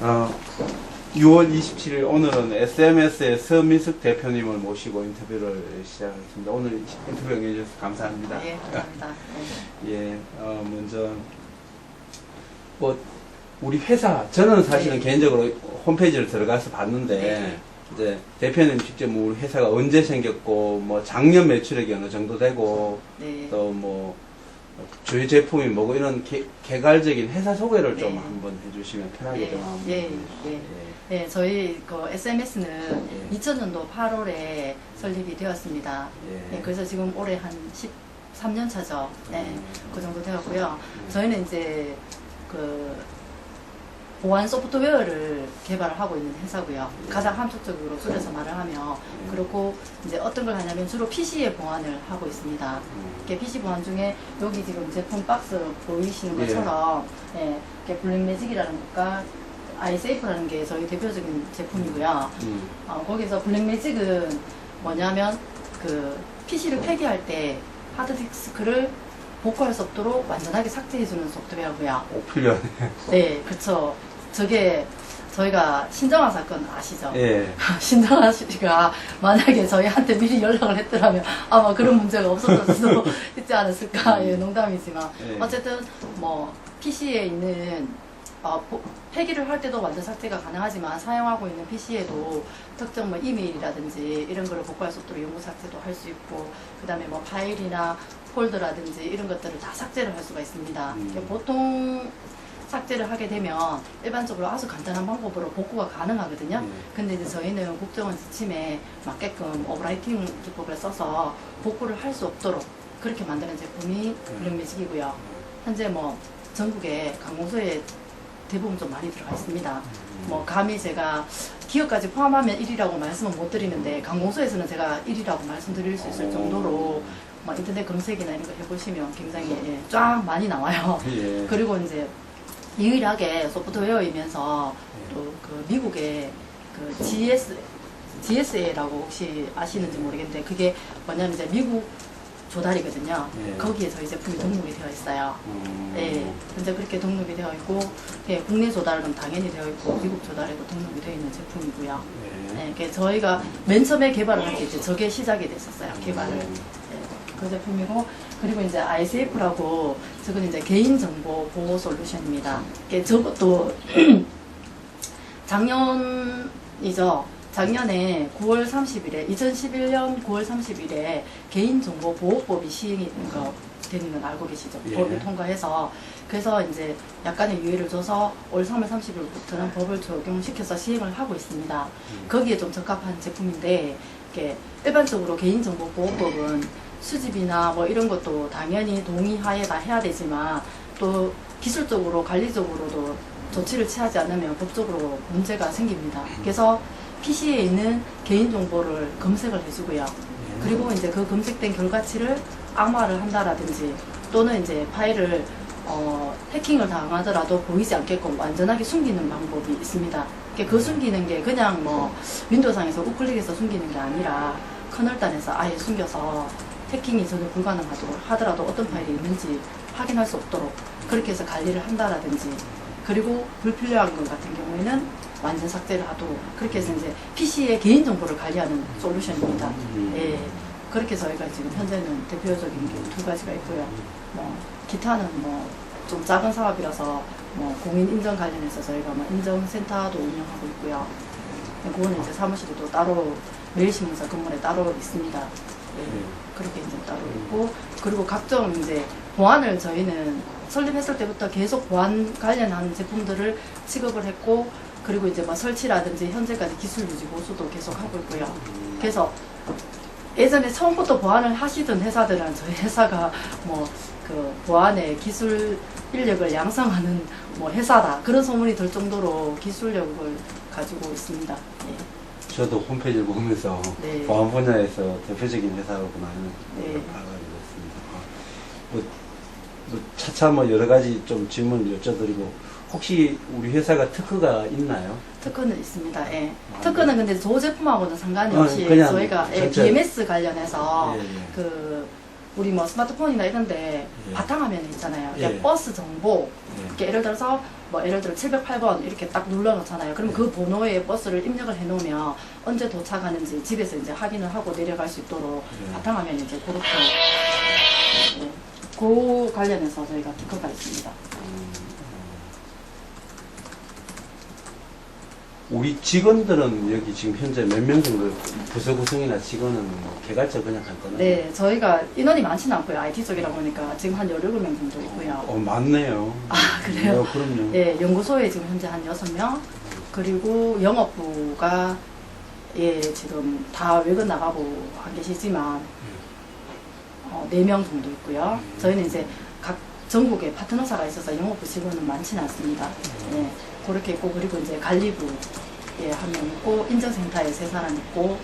어, 6월 27일 오늘은 SMS의 서민숙 대표님을 모시고 인터뷰를 시작하겠습니다. 오늘 인터뷰 응해주셔서 감사합니다. 네, 감사합니다. 네. 예, 먼저 뭐 우리 회사 저는 사실은 네. 개인적으로 홈페이지를 들어가서 봤는데 네. 이제 대표님 직접 뭐 우리 회사가 언제 생겼고 뭐 작년 매출액이 어느 정도 되고 네. 또 뭐 저희 제품이 뭐고 이런 개괄적인 회사 소개를 좀 네. 한번 해주시면 편하게 예, 좀 한번 예, 해주시죠. 예. 네, 저희 그 SMS는 예. 2000년도 8월에 설립이 되었습니다. 예. 네, 그래서 지금 올해 한 13년 차죠. 네, 그 정도 되었고요. 저희는 이제 그 보안 소프트웨어를 개발을 하고 있는 회사고요. 가장 함축적으로 줄여서 말을 하며 그렇고 이제 어떤 걸 하냐면 주로 PC의 보안을 하고 있습니다. 이렇게 PC 보안 중에 여기 지금 제품 박스 보이시는 것처럼 예, 이렇게 블랙매직이라는 것과 아이세이프라는 게 저희 대표적인 제품이고요. 거기서 블랙매직은 뭐냐면 그 PC를 폐기할 때 하드디스크를 복구할 수 없도록 완전하게 삭제해주는 소프트웨어고요. 오, 필요하네. 네, 그쵸. 저게 저희가 신정아 사건 아시죠? 예. 신정아 씨가 만약에 저희한테 미리 연락을 했더라면 아마 그런 문제가 없었을 수도 있지 않았을까. 예, 농담이지만. 예. 어쨌든 뭐 PC에 있는 폐기를 할 때도 완전 삭제가 가능하지만 사용하고 있는 PC에도 특정 뭐 이메일이라든지 이런 거를 복구할 수 있도록 영구 삭제도 할 수 있고 그 다음에 뭐 파일이나 폴더라든지 이런 것들을 다 삭제를 할 수가 있습니다. 보통 삭제를 하게 되면 일반적으로 아주 간단한 방법으로 복구가 가능하거든요. 근데 이제 저희는 국정원 지침에 맞게끔 오버라이팅 기법을 써서 복구를 할 수 없도록 그렇게 만드는 제품이 블랙매직이고요. 현재 뭐 전국에 강공소에 대부분 좀 많이 들어가 있습니다. 뭐 감히 제가 기업까지 포함하면 1위라고 말씀은 못 드리는데 강공소에서는 제가 1위라고 말씀드릴 수 있을 정도로 뭐 인터넷 검색이나 이런 거 해보시면 굉장히 쫙 많이 나와요. 예. 그리고 이제 유일하게 소프트웨어이면서 또 그 미국의 그 GSA라고 혹시 아시는지 모르겠는데 그게 뭐냐면 이제 미국 조달이거든요. 예. 거기에 저희 제품이 등록이 되어 있어요. 네, 현재 그렇게 등록이 되어 있고, 예, 국내 조달은 당연히 되어 있고, 미국 조달에도 등록이 되어 있는 제품이고요. 예. 네, 저희가 맨 처음에 개발을 할 때 이제 저게 시작이 됐었어요. 개발을. 네, 그 제품이고, 그리고 이제 ICF라고, 저건 이제 개인정보 보호 솔루션입니다. 저것도 작년이죠. 작년에 9월 30일에 2011년 9월 30일에 개인정보보호법이 시행이 되는 건 알고 계시죠? 예. 법을 통과해서 그래서 이제 약간의 유예를 줘서 올 3월 30일부터는 법을 적용시켜서 시행을 하고 있습니다. 거기에 좀 적합한 제품인데 이렇게 일반적으로 개인정보보호법은 수집이나 뭐 이런 것도 당연히 동의하에 다 해야 되지만 또 기술적으로 관리적으로도 조치를 취하지 않으면 법적으로 문제가 생깁니다. 그래서 PC에 있는 개인정보를 검색을 해주고요. 그리고 이제 그 검색된 결과치를 악마를 한다라든지 또는 이제 파일을 해킹을 당하더라도 보이지 않게끔 완전하게 숨기는 방법이 있습니다. 그 숨기는 게 그냥 뭐 윈도우상에서 우클릭해서 숨기는 게 아니라 커널단에서 아예 숨겨서 해킹이 전혀 불가능하도록 하더라도 어떤 파일이 있는지 확인할 수 없도록 그렇게 해서 관리를 한다라든지 그리고 불필요한 것 같은 경우에는 완전 삭제를 하도록 그렇게 해서 이제 PC의 개인정보를 관리하는 솔루션입니다. 예, 그렇게 저희가 지금 현재는 대표적인 게 두 가지가 있고요. 뭐 기타는 뭐 좀 작은 사업이라서 뭐 공인 인증 관련해서 저희가 뭐 인증센터도 운영하고 있고요. 그거는 이제 사무실이 또 따로 매일신문사 건물에 따로 있습니다. 예, 그렇게 이제 따로 있고 그리고 각종 이제 보안을 저희는 설립했을 때부터 계속 보안 관련한 제품들을 취급을 했고 그리고 이제 뭐 설치라든지 현재까지 기술 유지 보수도 계속 하고 있고요. 그래서 예전에 처음부터 보안을 하시던 회사들은 저희 회사가 뭐 그 보안의 기술 인력을 양성하는 뭐 회사다 그런 소문이 들 정도로 기술력을 가지고 있습니다. 예. 저도 홈페이지를 보면서 네. 보안 분야에서 대표적인 회사로구나 하는 네. 걸 알아가게 됐습니다. 뭐 차차 뭐 여러 가지 좀 질문을 여쭤드리고 혹시 우리 회사가 특허가 있나요? 특허는 있습니다. 예. 특허는 근데 저 제품하고는 상관이 없이 그냥 저희가 전체- BMS 관련해서 예, 예. 그 우리 뭐 스마트폰이나 이런데 예. 바탕화면에 있잖아요. 예. 이게 버스 정보, 예. 이렇게 예를 들어서 뭐 예를 들어 708번 이렇게 딱 눌러놓잖아요. 그럼 그 번호에 버스를 입력을 해놓으면 언제 도착하는지 집에서 이제 확인을 하고 내려갈 수 있도록 예. 바탕화면에 이제 그렇게 네. 그 관련해서 저희가 특허가 있습니다. 우리 직원들은 여기 지금 현재 몇 명 정도 부서 구성이나 직원은 뭐 개괄적 그냥 할 거나요? 네, 저희가 인원이 많지는 않고요. IT 쪽이라 보니까 지금 한 17명 정도 있고요. 많네요. 아, 그래요? 그럼요. 예, 연구소에 지금 현재 한 6명, 그리고 영업부가 예, 지금 다 외근 나가고 안 계시지만 4명 정도 있고요. 저희는 이제 각 전국에 파트너사가 있어서 영업부 직원은 많지는 않습니다. 예, 그렇게 있고, 그리고 이제 관리부 예, 한 명 있고, 인증센터에 3사람 있고,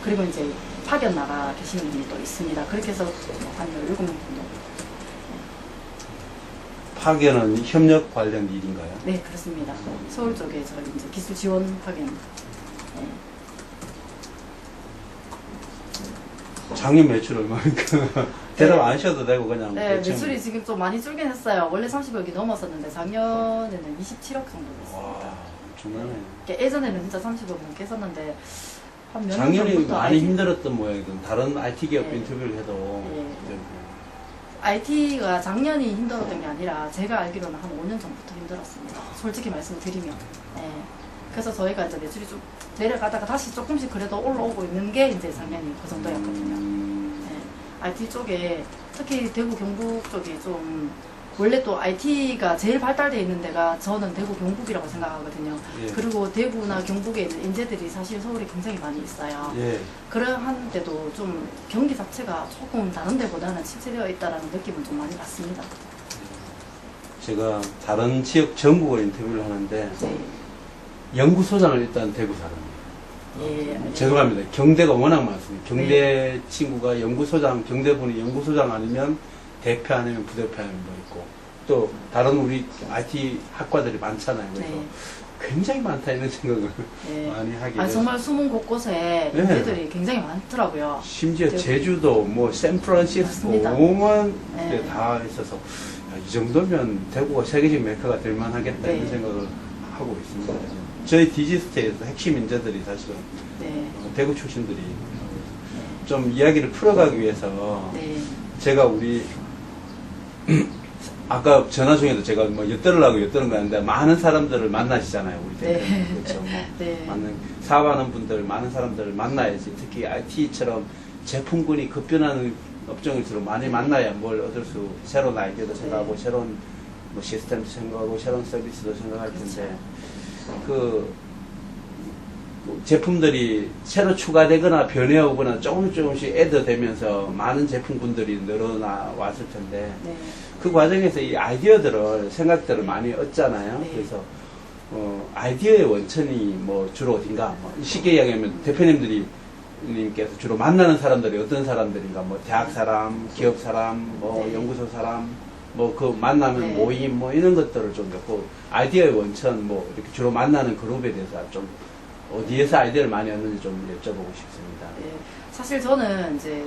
그리고 이제 파견 나가 계시는 분이 또 있습니다. 그렇게 해서 한 17명 정도. 파견은 협력 관련 일인가요? 네, 그렇습니다. 서울 쪽에 저희 이제 기술 지원 파견. 네. 작년 매출 얼마입니까? 대답 안 하셔도 되고 그냥. 네, 대충. 매출이 지금 좀 많이 줄긴 했어요. 원래 30억이 넘었었는데 작년에는 27억 정도 됐습니다. 와, 중요하네. 예전에는 진짜 30억 넘게 했었는데 한 몇 년 작년에 전부터 많이 힘들었던 모양이든 다른 IT 기업 네. 인터뷰를 해도 네. 이제 IT가 작년이 힘들었던 게 아니라 제가 알기로는 한 5년 전부터 힘들었습니다. 솔직히 말씀드리면. 네. 그래서 저희가 이제 매출이 좀 내려가다가 다시 조금씩 그래도 올라오고 있는 게 이제 작년이 그 정도였거든요. 네. IT 쪽에 특히 대구 경북 쪽이 좀 원래 또 IT가 제일 발달되어 있는 데가 저는 대구 경북이라고 생각하거든요. 예. 그리고 대구나 경북에 있는 인재들이 사실 서울에 굉장히 많이 있어요. 예. 그러한데도 좀 경기 자체가 조금 다른 데보다는 침체되어 있다는 느낌은 좀 많이 받습니다. 제가 다른 지역 전국을 인터뷰를 하는데 네. 연구소장을 일단 대구 사람이에요. 예. 죄송합니다. 경대가 워낙 많습니다. 경대 친구가 연구소장, 경대분이 연구소장 아니면 대표 아니면 부대표 아니면 뭐 있고 또 다른 우리 IT 학과들이 많잖아요. 그래서 네. 굉장히 많다 이런 생각을 네. 많이 하게 아, 돼요. 정말 숨은 곳곳에 네. 인재들이 굉장히 많더라고요. 심지어 네. 제주도, 뭐 샌프란시스코, 맞습니다. 오만 네. 다 있어서 야, 이 정도면 대구가 세계적 메카가 될 만하겠다 네. 이런 생각을 하고 있습니다. 저희 디지스테에서 핵심 인재들이 사실은 네. 대구 출신들이 좀 이야기를 풀어가기 위해서 네. 제가 우리 아까 전화 중에도 제가 뭐 엿들으려고 엿드는 거 아닌데 많은 사람들을 만나시잖아요 우리 대표님. 네. 그렇죠. 뭐 네. 많은 사업하는 분들 많은 사람들을 만나야지. 특히 IT처럼 제품군이 급변하는 업종일수록 많이 만나야 뭘 얻을 수 새로운 아이디어도 생각하고 새로운 뭐 시스템도 생각하고 새로운 서비스도 생각할 텐데 그 제품들이 새로 추가되거나 변해오거나 조금씩 애드되면서 많은 제품군들이 늘어나왔을 텐데 네. 그 과정에서 이 아이디어들을 생각들을 많이 얻잖아요. 네. 그래서 아이디어의 원천이 뭐 주로 어딘가 뭐 쉽게 이야기하면 대표님들이 님께서 주로 만나는 사람들이 어떤 사람들인가 뭐 대학 사람, 기업 사람, 뭐 네. 연구소 사람 뭐 그 만나면 네. 모임 뭐 이런 것들을 좀 몇 아이디어의 원천 뭐 이렇게 주로 만나는 그룹에 대해서 좀 어디에서 아이디어를 많이 얻는지 좀 여쭤보고 싶습니다. 네. 사실 저는 이제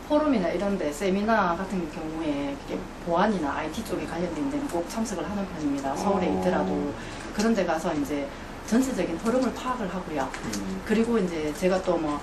포럼이나 이런 데 세미나 같은 경우에 이렇게 보안이나 IT 쪽에 관련된 데는 꼭 참석을 하는 편입니다. 서울에 있더라도 그런 데 가서 이제 전체적인 흐름을 파악을 하고요. 그리고 이제 제가 또 뭐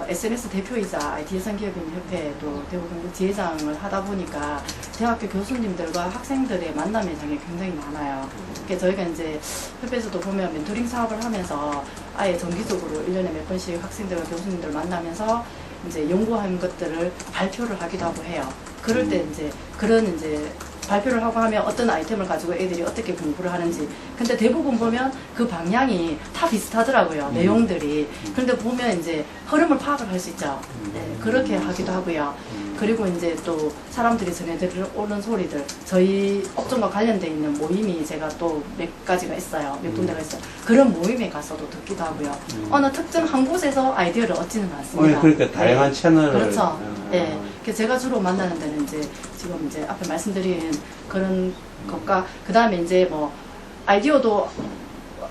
SNS 대표이자 IT 예산기업인 협회도 대구 경북 지회장을 하다 보니까 대학교 교수님들과 학생들의 만남 회장이 굉장히 많아요. 그러니까 저희가 이제 협회에서도 보면 멘토링 사업을 하면서 아예 정기적으로 1년에 몇 번씩 학생들과 교수님들 만나면서 이제 연구한 것들을 발표를 하기도 하고 해요. 그럴 때 이제 그런 이제 발표를 하고 하면 어떤 아이템을 가지고 애들이 어떻게 공부를 하는지. 근데 대부분 보면 그 방향이 다 비슷하더라고요. 내용들이. 그런데 보면 이제 흐름을 파악을 할 수 있죠. 네, 그렇게 하기도 하고요. 그리고 이제 또 사람들이 전해 들어오는 소리들. 저희 업종과 관련돼 있는 모임이 제가 또 몇 가지가 있어요. 몇 군데가 있어요. 그런 모임에 가서도 듣기도 하고요. 어느 특정 한 곳에서 아이디어를 얻지는 않습니다. 그러니까 다양한 네. 채널을. 그렇죠. 네. 그래서 제가 주로 만나는 데는 이제 지금 이제 앞에 말씀드린 그런 것과 그 다음에 이제 뭐 아이디어도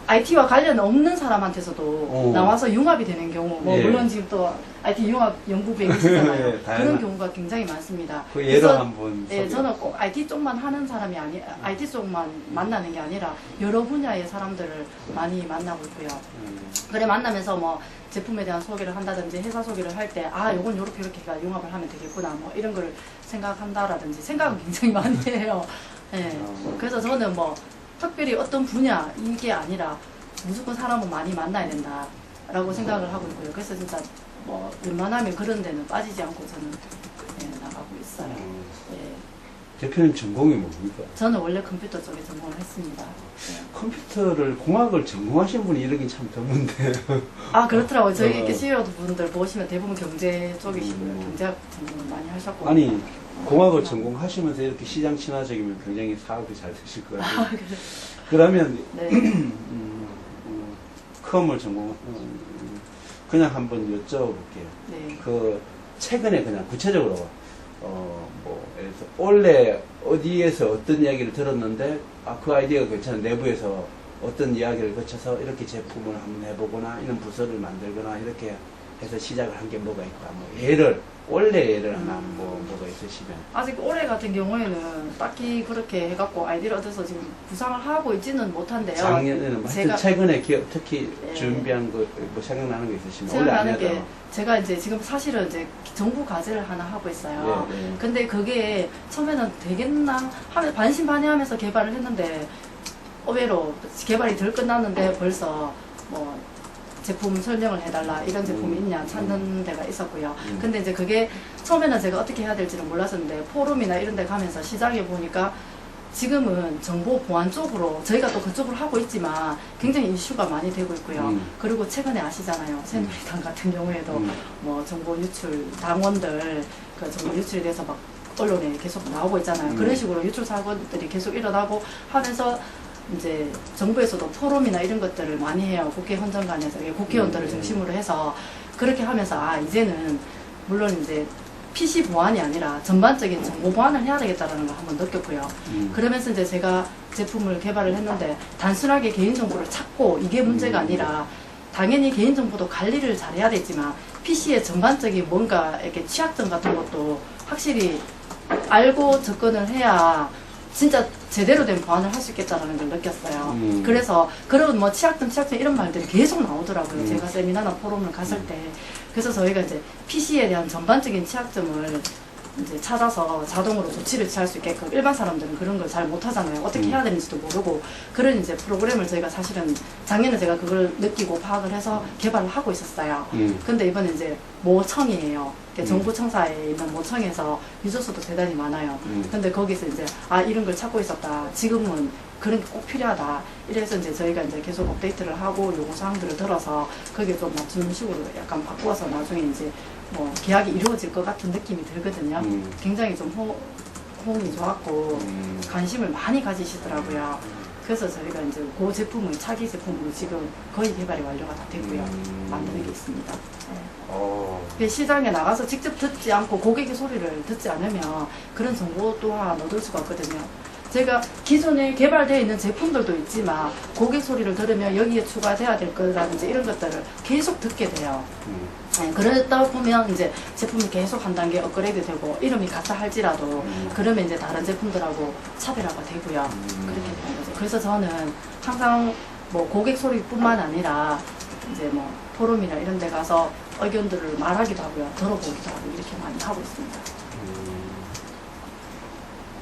IT와 관련 없는 사람한테서도 나와서 융합이 되는 경우, 뭐 예. 물론 지금 또 IT 융합 연구부에 계시잖아요. 예, 다양한- 그런 경우가 굉장히 많습니다. 그 예로 그래서 한번. 예, 저는 꼭 IT 쪽만 하는 사람이 IT 쪽만 만나는 게 아니라 여러 분야의 사람들을 많이 만나고 있고요. 그래 만나면서 뭐 제품에 대한 소개를 한다든지 회사 소개를 할 때 아 요건 요렇게 해가 융합을 하면 되겠구나 뭐 이런 걸 생각한다라든지 생각은 굉장히 많이 해요. 예. 그래서 저는 뭐 특별히 어떤 분야 이게 아니라 무조건 사람은 많이 만나야 된다라고 생각을 하고 있고요. 그래서 진짜 뭐 웬만하면 그런 데는 빠지지 않고 저는 나가고 있어요. 예. 대표님 전공이 뭡니까? 저는 원래 컴퓨터 쪽에 전공을 했습니다. 예. 컴퓨터를 공학을 전공하신 분이 이러긴 참 드문데. 아 그렇더라고요. 저희 이렇게 CEO 분들 보시면 대부분 경제 쪽이시고요. 경제학 전공을 많이 하셨고. 아니 공학을 전공하시면서 이렇게 시장 친화적이면 굉장히 사업이 잘 되실 것 같아요. 아, 그래. 그러면 네. 컴을 그냥 한번 여쭤볼게요. 네. 그 최근에 그냥 구체적으로 뭐 예를 들어서 원래 어디에서 어떤 이야기를 들었는데 그 아이디어가 괜찮은 내부에서 어떤 이야기를 거쳐서 이렇게 제품을 한번 해보거나 이런 부서를 만들거나 이렇게 해서 시작을 한 게 뭐가 있다. 뭐 원래 예를 하나 뭐가 있으시면. 아직 올해 같은 경우에는 딱히 그렇게 해갖고 아이디를 얻어서 지금 구상을 하고 있지는 못한데요. 작년에는 뭐 제가 최근에 특히 네. 준비한 거 뭐 생각나는 거 있으시면 원래 생각나는 안 게 해도 제가 이제 지금 사실은 이제 정부 과제를 하나 하고 있어요. 네, 네. 근데 그게 처음에는 되겠나 하면 반신반의하면서 개발을 했는데 의외로 개발이 덜 끝났는데 벌써 뭐 제품 설명을 해달라 이런 제품이 있냐 찾는 데가 있었고요. 근데 이제 그게 처음에는 제가 어떻게 해야 될지는 몰랐었는데 포럼이나 이런 데 가면서 시장에 보니까 지금은 정보 보안 쪽으로 저희가 또 그쪽으로 하고 있지만 굉장히 이슈가 많이 되고 있고요. 그리고 최근에 아시잖아요. 새누리당 같은 경우에도 뭐 정보 유출 당원들 그 정보 유출에 대해서 막 언론에 계속 나오고 있잖아요. 그런 식으로 유출 사건들이 계속 일어나고 하면서 이제 정부에서도 포럼이나 이런 것들을 많이 해요. 국회 헌정관에서 국회의원들을 중심으로 해서 그렇게 하면서 이제는 물론 이제 PC 보안이 아니라 전반적인 정보 보안을 해야 되겠다라는 걸 한번 느꼈고요. 그러면서 이제 제가 제품을 개발을 했는데 단순하게 개인정보를 찾고 이게 문제가 아니라 당연히 개인정보도 관리를 잘해야 되지만 PC의 전반적인 뭔가 이렇게 취약점 같은 것도 확실히 알고 접근을 해야 진짜 제대로 된 보안을 할 수 있겠다라는 걸 느꼈어요. 그래서 그런 뭐 취약점 이런 말들이 계속 나오더라고요. 제가 세미나나 포럼을 갔을 때. 그래서 저희가 이제 PC에 대한 전반적인 취약점을 이제 찾아서 자동으로 조치를 취할 수 있게끔 일반 사람들은 그런 걸 잘 못하잖아요. 어떻게 해야 되는지도 모르고 그런 이제 프로그램을 저희가 사실은 작년에 제가 그걸 느끼고 파악을 해서 개발을 하고 있었어요. 근데 이번에 이제 모청이에요. 정부청사에 있는 모청에서 유저수도 대단히 많아요. 근데 거기서 이제 이런 걸 찾고 있었다. 지금은 그런 게 꼭 필요하다. 이래서 이제 저희가 이제 계속 업데이트를 하고 요구사항들을 들어서 거기에 좀 맞추는 식으로 약간 바꾸어서 나중에 이제 뭐 계약이 이루어질 것 같은 느낌이 들거든요. 굉장히 좀 호응이 좋았고 관심을 많이 가지시더라고요. 그래서 저희가 이제 그 제품을 차기 제품으로 지금 거의 개발이 완료가 다 됐고요. 만들고 있습니다. 네. 시장에 나가서 직접 듣지 않고 고객의 소리를 듣지 않으면 그런 정보 또한 얻을 수가 없거든요. 제가 기존에 개발되어 있는 제품들도 있지만 고객 소리를 들으면 여기에 추가돼야 될 거라든지 이런 것들을 계속 듣게 돼요. 네, 그러다 보면 이제 제품이 계속 한 단계 업그레이드 되고 이름이 같다 할지라도 그러면 이제 다른 제품들하고 차별화가 되고요. 그렇게 되는 거죠. 그래서 저는 항상 뭐 고객 소리뿐만 아니라 이제 뭐 포럼이나 이런 데 가서 의견들을 말하기도 하고요. 들어보기도 하고 이렇게 많이 하고 있습니다.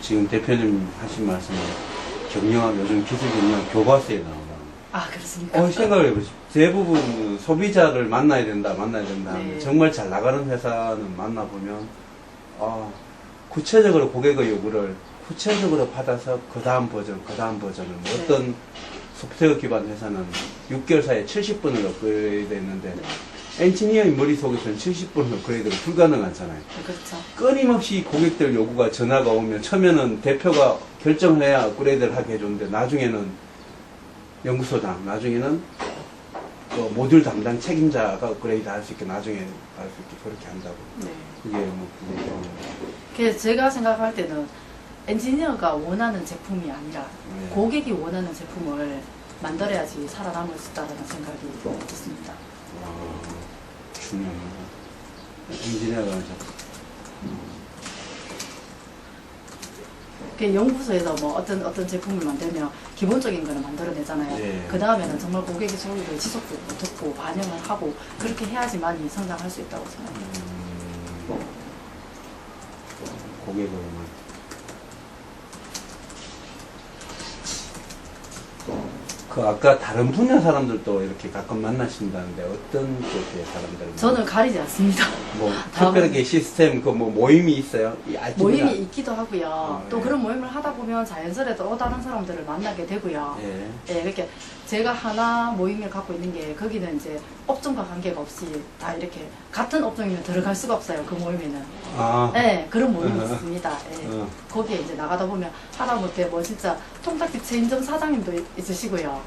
지금 대표님 하신 말씀은 경영학, 요즘 기술 경영학 교과서에 나오다. 그렇습니까? 생각을 해보십시오. 대부분 소비자를 만나야 된다. 네. 정말 잘 나가는 회사는 만나보면, 구체적으로 고객의 요구를 구체적으로 받아서 그 다음 버전을, 네. 어떤 소프트웨어 기반 회사는 6개월 사이에 70번을 업그레이드 했는데, 엔지니어의 머릿속에서는 70번 업그레이드가 불가능하잖아요. 그렇죠. 끊임없이 고객들 요구가 전화가 오면 처음에는 대표가 결정을 해야 업그레이드를 하게 해줬는데 나중에는 연구소장, 나중에는 그 모듈 담당 책임자가 업그레이드 할 수 있게 나중에 할 수 있게 그렇게 한다고. 네. 그게 뭐 그래서 제가 생각할 때는 엔지니어가 원하는 제품이 아니라 네. 고객이 원하는 제품을 만들어야지 살아남을 수 있다는 생각이 있습니다. 중요해요. 엔지니어가 그 연구소에서 뭐 어떤 제품을 만들면 기본적인 거는 만들어내잖아요. 예. 그 다음에는 정말 고객의 소리를 지속적으로 듣고 반영을 하고 그렇게 해야지만이 성장할 수 있다고 생각해요. 고객을 그 아까 다른 분야 사람들도 이렇게 가끔 만나신다는데 어떤 쪽의 사람들? 저는 가리지 않습니다. 뭐 특별하게 시스템 그 뭐 모임이 있어요? 이 IT 분야? 모임이 있기도 하고요. 또 예. 그런 모임을 하다 보면 자연스레 또 다른 사람들을 만나게 되고요. 예. 예, 이렇게 제가 하나 모임을 갖고 있는 게 거기는 이제 업종과 관계가 없이 다 이렇게 같은 업종이면 들어갈 수가 없어요. 그 모임에는. 아. 네, 그런 모임이 있습니다. 예. 어. 거기에 이제 나가다 보면 하다못해 뭐 진짜 통탁집 체인점 사장님도 있으시고요.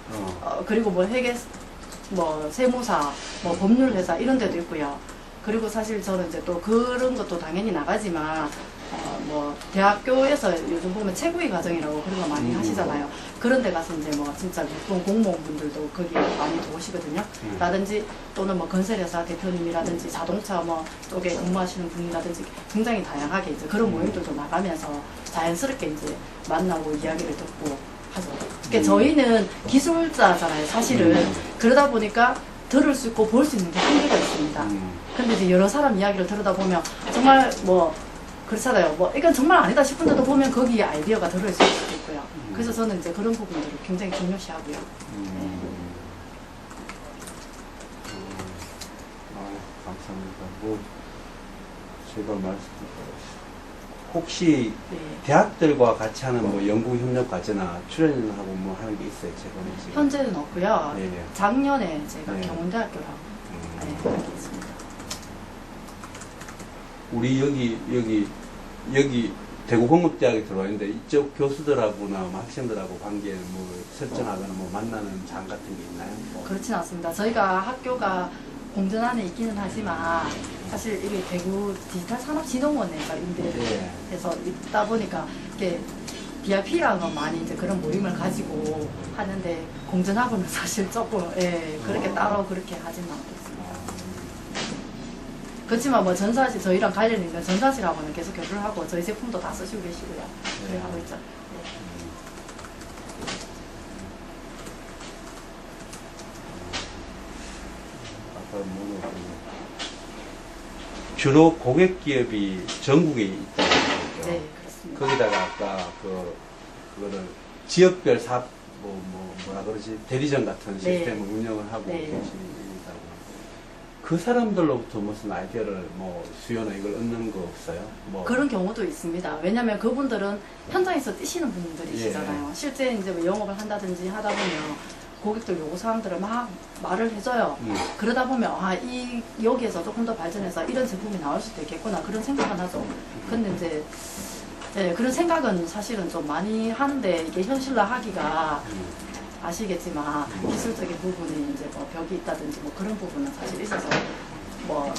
그리고 뭐 회계, 뭐 세무사, 뭐 법률회사 이런 데도 있고요. 그리고 사실 저는 이제 또 그런 것도 당연히 나가지만 뭐 대학교에서 요즘 보면 최고위 과정이라고 그런 거 많이 하시잖아요. 그런 데 가서 이제 뭐 진짜 높은 공무원분들도 거기에 많이 오시거든요. 라든지 또는 뭐 건설회사 대표님이라든지 자동차 뭐 쪽에 근무하시는 분이라든지 굉장히 다양하게 이제 그런 모임들도 나가면서 자연스럽게 이제 만나고 이야기를 듣고 하죠. 그러니까 저희는 기술자잖아요, 사실은. 그러다 보니까 들을 수 있고 볼 수 있는 게 한계가 있습니다. 근데 이제 여러 사람 이야기를 들으다 보면 정말 뭐 그렇잖아요. 뭐 이건 정말 아니다 싶은데도 보면 거기에 아이디어가 들어있을 수도 있고요. 그래서 저는 이제 그런 부분들을 굉장히 중요시하고요. 감사합니다. 뭐 제가 혹시 네. 대학들과 같이 하는 뭐 연구 협력 과제나 출연하고 뭐 하는 게 있어요? 최근에 지금? 현재는 없고요. 네. 작년에 제가 네. 경운대학교랑 네, 그렇게 있습니다. 우리 여기 대구공업대학에 들어왔는데 이쪽 교수들하고나 뭐 학생들하고 관계 뭐 설정하거나 뭐 만나는 장 같은 게 있나요? 뭐. 그렇진 않습니다. 저희가 학교가 공전 안에 있기는 하지만 사실 이게 대구 디지털 산업진흥원에가 임대해서 있다 보니까 이렇게 DRP라는 건 많이 이제 그런 모임을 가지고 하는데 공전하고는 사실 조금 그렇게 따로 그렇게 하지는 않고 있습니다. 그렇지만 뭐 전사실 저희랑 관련 있는 전사실하고는 계속 교류를 하고 저희 제품도 다 쓰시고 계시고요. 그래 하고 있죠. 주로 고객 기업이 전국에 있다는 거죠. 네, 그렇습니다. 거기다가 아까 그거를 지역별 뭐라 그러지 대리점 같은 시스템을 운영을 하고 계신다고. 그 사람들로부터 무슨 아이디어를 뭐 수요나 이걸 얻는 거 없어요? 뭐 그런 경우도 있습니다. 왜냐하면 그분들은 현장에서 뛰시는 분들이시잖아요. 실제 이제 뭐 영업을 한다든지 하다 보면 고객들 요구사항들을 막 말을 해줘요. 그러다 보면 여기에서 조금 더 발전해서 이런 제품이 나올 수도 있겠구나 그런 생각은 하죠. 근데 이제 그런 생각은 사실은 좀 많이 하는데 이게 현실화 하기가 아시겠지만 기술적인 부분이 이제 뭐 벽이 있다든지 뭐 그런 부분은 사실 있어서 뭐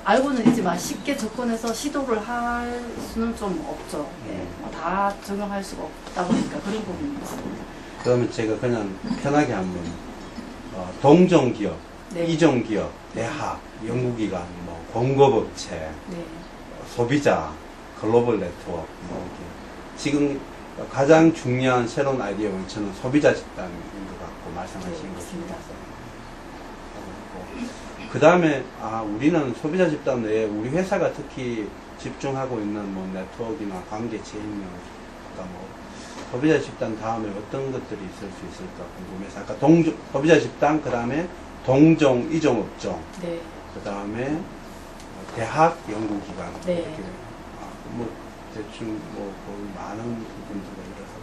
알고는 있지만 쉽게 접근해서 시도를 할 수는 좀 없죠. 다 적용할 수가 없다 보니까 그런 부분이 있습니다. 그러면 제가 그냥 편하게 한번 동종기업, 네. 이종기업, 대학, 연구기관, 뭐 공급업체, 소비자, 글로벌 네트워크 뭐 이렇게 지금 가장 중요한 새로운 아이디어는 저는 소비자 집단인 것 같고 말씀하신 것입니다. 그 다음에 우리는 소비자 집단 외에 우리 회사가 특히 집중하고 있는 뭐 네트워크나 관계 체인력, 뭐 소비자 집단 다음에 어떤 것들이 있을 수 있을까 궁금해서 아까 소비자 집단 그 다음에 동종 이종업종 그 다음에 대학 연구기관 이렇게 뭐 대충 뭐 거의 많은 부분들이 이라서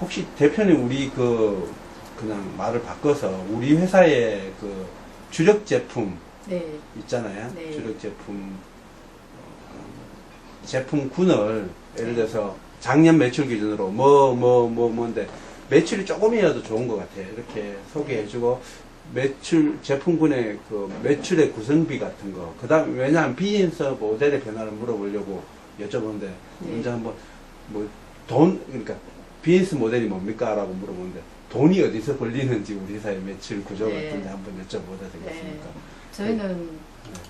혹시 대표님 우리 그냥 말을 바꿔서 우리 회사의 그 주력 제품 있잖아요. 주력 제품군을 예를 들어서 작년 매출 기준으로 뭔데 매출이 조금이라도 좋은 것 같아요. 이렇게 소개해주고 제품군의 그 매출의 구성비 같은 거. 그 다음 왜냐하면 비즈니스 모델의 변화를 물어보려고 여쭤보는데 먼저 한번 뭐 그러니까 비즈니스 모델이 뭡니까? 라고 물어보는데 돈이 어디서 벌리는지 우리 회사의 매출 구조 네. 같은데 한번 여쭤봐도 되겠습니까? 저희는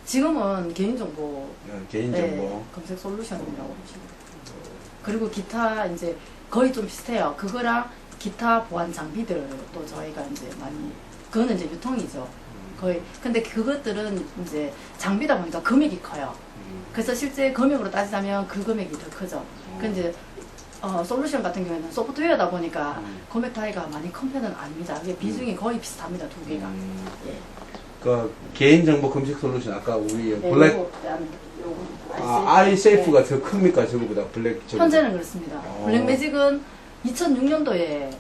지금은 개인정보 개인정보. 검색 솔루션이라고 보시면 그리고 기타 이제 거의 좀 비슷해요. 그거랑 기타 보안 장비들도 저희가 이제 많이 그거는 이제 유통이죠. 거의 근데 그것들은 이제 장비다 보니까 금액이 커요. 그래서 실제 금액으로 따지자면 그 금액이 더 크죠. 근데 이제 솔루션 같은 경우에는 소프트웨어다 보니까 금액 차이가 많이 큰 편은 아닙니다. 이게 비중이 거의 비슷합니다. 두 개가. 예. 그 개인정보 검색 솔루션 아까 우리 네, 블랙 요거 아이세이프가 더 큽니까? 저거보다 블랙 현재는 그렇습니다. 어. 블랙매직은 2006년도에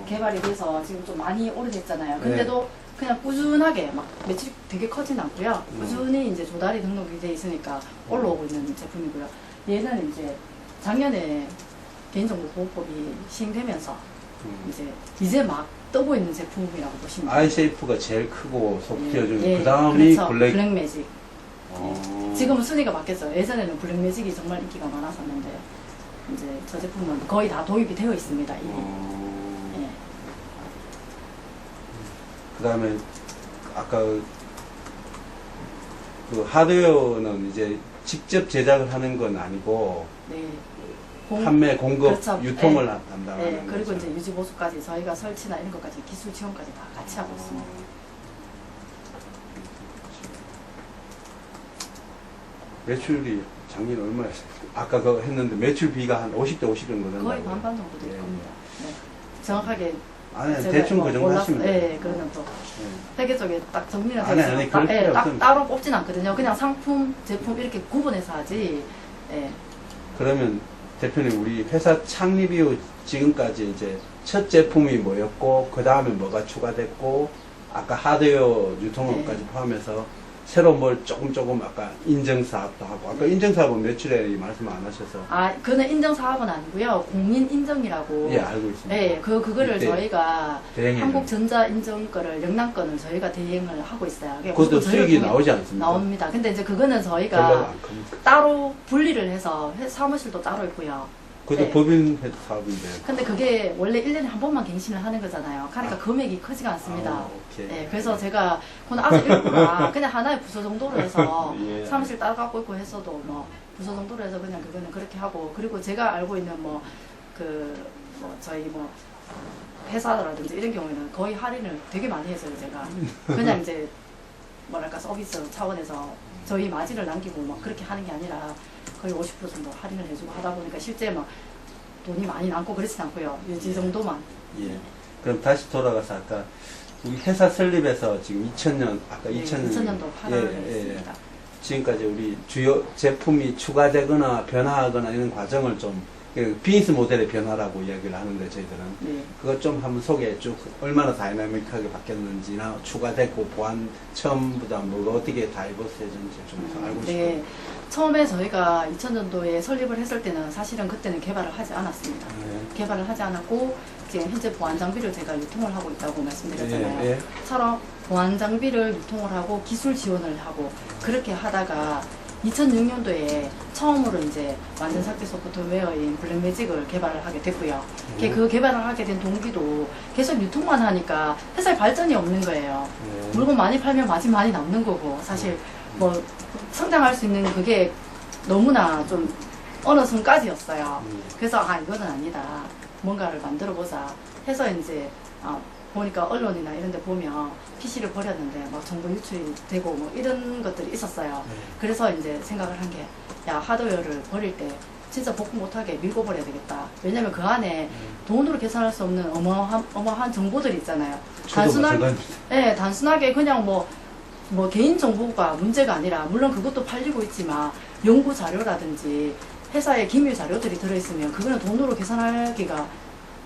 개발이 돼서 지금 좀 많이 오래됐잖아요. 근데도 그냥 꾸준하게 막 매출이 되게 커진 않고요. 꾸준히 이제 조달이 등록이 돼 있으니까 올라오고 있는 제품이고요. 얘는 이제 작년에 개인정보보호법이 시행되면서 이제 막 뜨고 있는 제품이라고 보시면 돼요. 아이세이프가 제일 크고 소프트웨어 중에 예, 그 다음이 그렇죠. 블랙매직. 어. 지금은 순위가 바뀌었어요. 예전에는 블랙매직이 정말 인기가 많았었는데 이제 저 제품은 거의 다 도입이 되어 있습니다. 이미. 예. 그 다음에 아까 그 하드웨어는 이제 직접 제작을 하는 건 아니고 네. 판매, 공급, 그렇죠. 유통을 네. 한다는 네, 그리고 거죠. 이제 유지 보수까지 저희가 설치나 이런 것까지 기술 지원까지 다 같이 하고 있습니다. 매출이 작년 얼마였어요? 아까 그거 했는데 매출비가 한 50대 50 정도 된다고. 거의 반반 정도 될 예. 겁니다. 네. 정확하게 아니, 제가 대충 뭐 그 정도 몰라서- 하시면 돼요. 네, 그러면 또 회계 쪽에 딱 정리가 아니, 되어 아니, 있어요. 그럴 필요 없습니다. 따로 뽑진 않거든요. 그냥 상품, 제품 이렇게 구분해서 하지. 예. 그러면 대표님 우리 회사 창립 이후 지금까지 이제 첫 제품이 뭐였고 그 다음에 뭐가 추가됐고 아까 하드웨어 유통업까지 네. 포함해서 새로 뭘 조금 아까 인증사업도 하고 아까 인증사업은 매출에 말씀 안 하셔서 그는 인정 사업은 아니고요. 공인 인정이라고. 예 알고 있습니다. 네, 그거를 이때 저희가 대행해 한국전자 인정 거를 영남권을 저희가 대행을 하고 있어요. 그것도 수익이 나오지 않습니까? 나옵니다. 근데 이제 그거는 별로 저희가 안 큽니까? 따로 분리를 해서 사무실도 따로 있고요. 그것도 네. 법인 사업인데. 근데 그게 원래 1년에 한 번만 갱신을 하는 거잖아요. 그러니까 금액이 크지가 않습니다. 아, 오케이. 네, 그래서 제가 그건 아주 일부러 그냥 하나의 부서 정도로 해서 예. 사무실 따로 갖고 있고 했어도 뭐 부서 정도로 해서 그냥 그거는 그렇게 하고 그리고 제가 알고 있는 저희 회사라든지 이런 경우에는 거의 할인을 되게 많이 해서요 제가 그냥 이제 뭐랄까 서비스 차원에서 저희 마진을 남기고 막 그렇게 하는 게 아니라 거의 50% 정도 할인을 해주고 하다 보니까 실제 막 돈이 많이 남고 그렇진 않고요. 유지 정도만. 예. 그럼 다시 돌아가서 아까 우리 회사 설립해서 지금 2000년 아까 네, 2000년 2000년도 8월에 했습니다. 지금까지 우리 주요 제품이 추가되거나 변화하거나 이런 과정을 좀 비즈니스 모델의 변화라고 이야기를 하는데 저희들은 네. 그것 좀 한번 소개 쭉 얼마나 다이나믹하게 바뀌었는지나 추가됐고 보안 처음보다 뭐가 어떻게 다이버스해졌는지 좀 알고 싶어요. 네. 처음에 저희가 2000년도에 설립을 했을 때는 사실은 그때는 개발을 하지 않았습니다. 네. 개발을 하지 않았고 지금 현재 보안 장비를 제가 유통을 하고 있다고 말씀드렸잖아요. 예, 예. 처럼 보안 장비를 유통을 하고 기술 지원을 하고 그렇게 하다가 2006년도에 처음으로 이제 완전 삭제 소프트웨어인 블랙매직을 개발을 하게 됐고요. 그 개발을 하게 된 동기도 계속 유통만 하니까 회사에 발전이 없는 거예요. 네. 물건 많이 팔면 마진 많이 남는 거고 사실 뭐 성장할 수 있는 그게 너무나 좀 어느 순까지였어요. 그래서 이거는 아니다. 뭔가를 만들어 보자 해서 이제 보니까 언론이나 이런 데 보면 PC를 버렸는데 막 정보 유출이 되고 뭐 이런 것들이 있었어요. 그래서 이제 생각을 한 게 야 하드웨어를 버릴 때 진짜 복구 못하게 밀고 버려야 되겠다. 왜냐면 그 안에 돈으로 계산할 수 없는 어마어마한 정보들이 있잖아요. 단순하게 그냥 뭐 개인 정보가 문제가 아니라 물론 그것도 팔리고 있지만 연구 자료라든지 회사의 기밀 자료들이 들어있으면 그거는 돈으로 계산하기가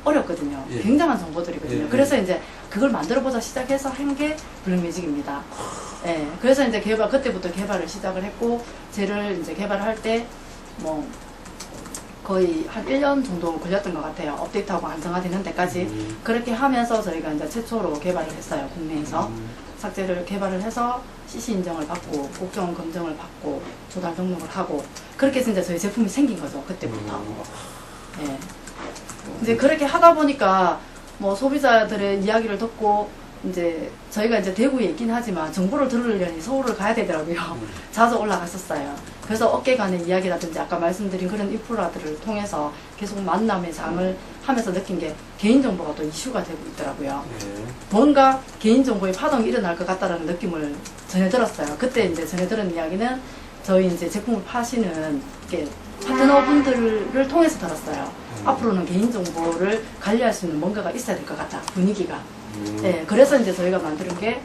어렵거든요. 예. 굉장한 정보들이거든요. 예. 그래서 이제 그걸 만들어보자 시작해서 한 게 블랙매직입니다. 예. 그래서 이제 그때부터 개발을 시작을 했고, 쟤를 이제 개발할 때, 거의 한 1년 정도 걸렸던 것 같아요. 업데이트하고 안정화되는 데까지. 그렇게 하면서 저희가 이제 최초로 개발을 했어요. 국내에서. 삭제를 개발을 해서 CC 인정을 받고, 국정원 검증을 받고, 조달 등록을 하고, 그렇게 해서 이제 저희 제품이 생긴 거죠. 그때부터. 예. 이제 그렇게 하다 보니까 뭐 소비자들의 이야기를 듣고 이제 저희가 이제 대구에 있긴 하지만 정보를 들으려니 서울을 가야 되더라고요. 자주 올라갔었어요. 그래서 업계 간의 이야기라든지 아까 말씀드린 그런 인프라들을 통해서 계속 만남의 장을 하면서 느낀 게 개인정보가 또 이슈가 되고 있더라고요. 뭔가 개인정보의 파동이 일어날 것 같다는 느낌을 전해 들었어요. 그때 이제 전해 들은 이야기는 저희 이제 제품을 파시는 이렇게 파트너분들을 통해서 들었어요. 앞으로는 개인정보를 관리할 수 있는 뭔가가 있어야 될 것 같다. 분위기가. 네, 그래서 이제 저희가 만드는 게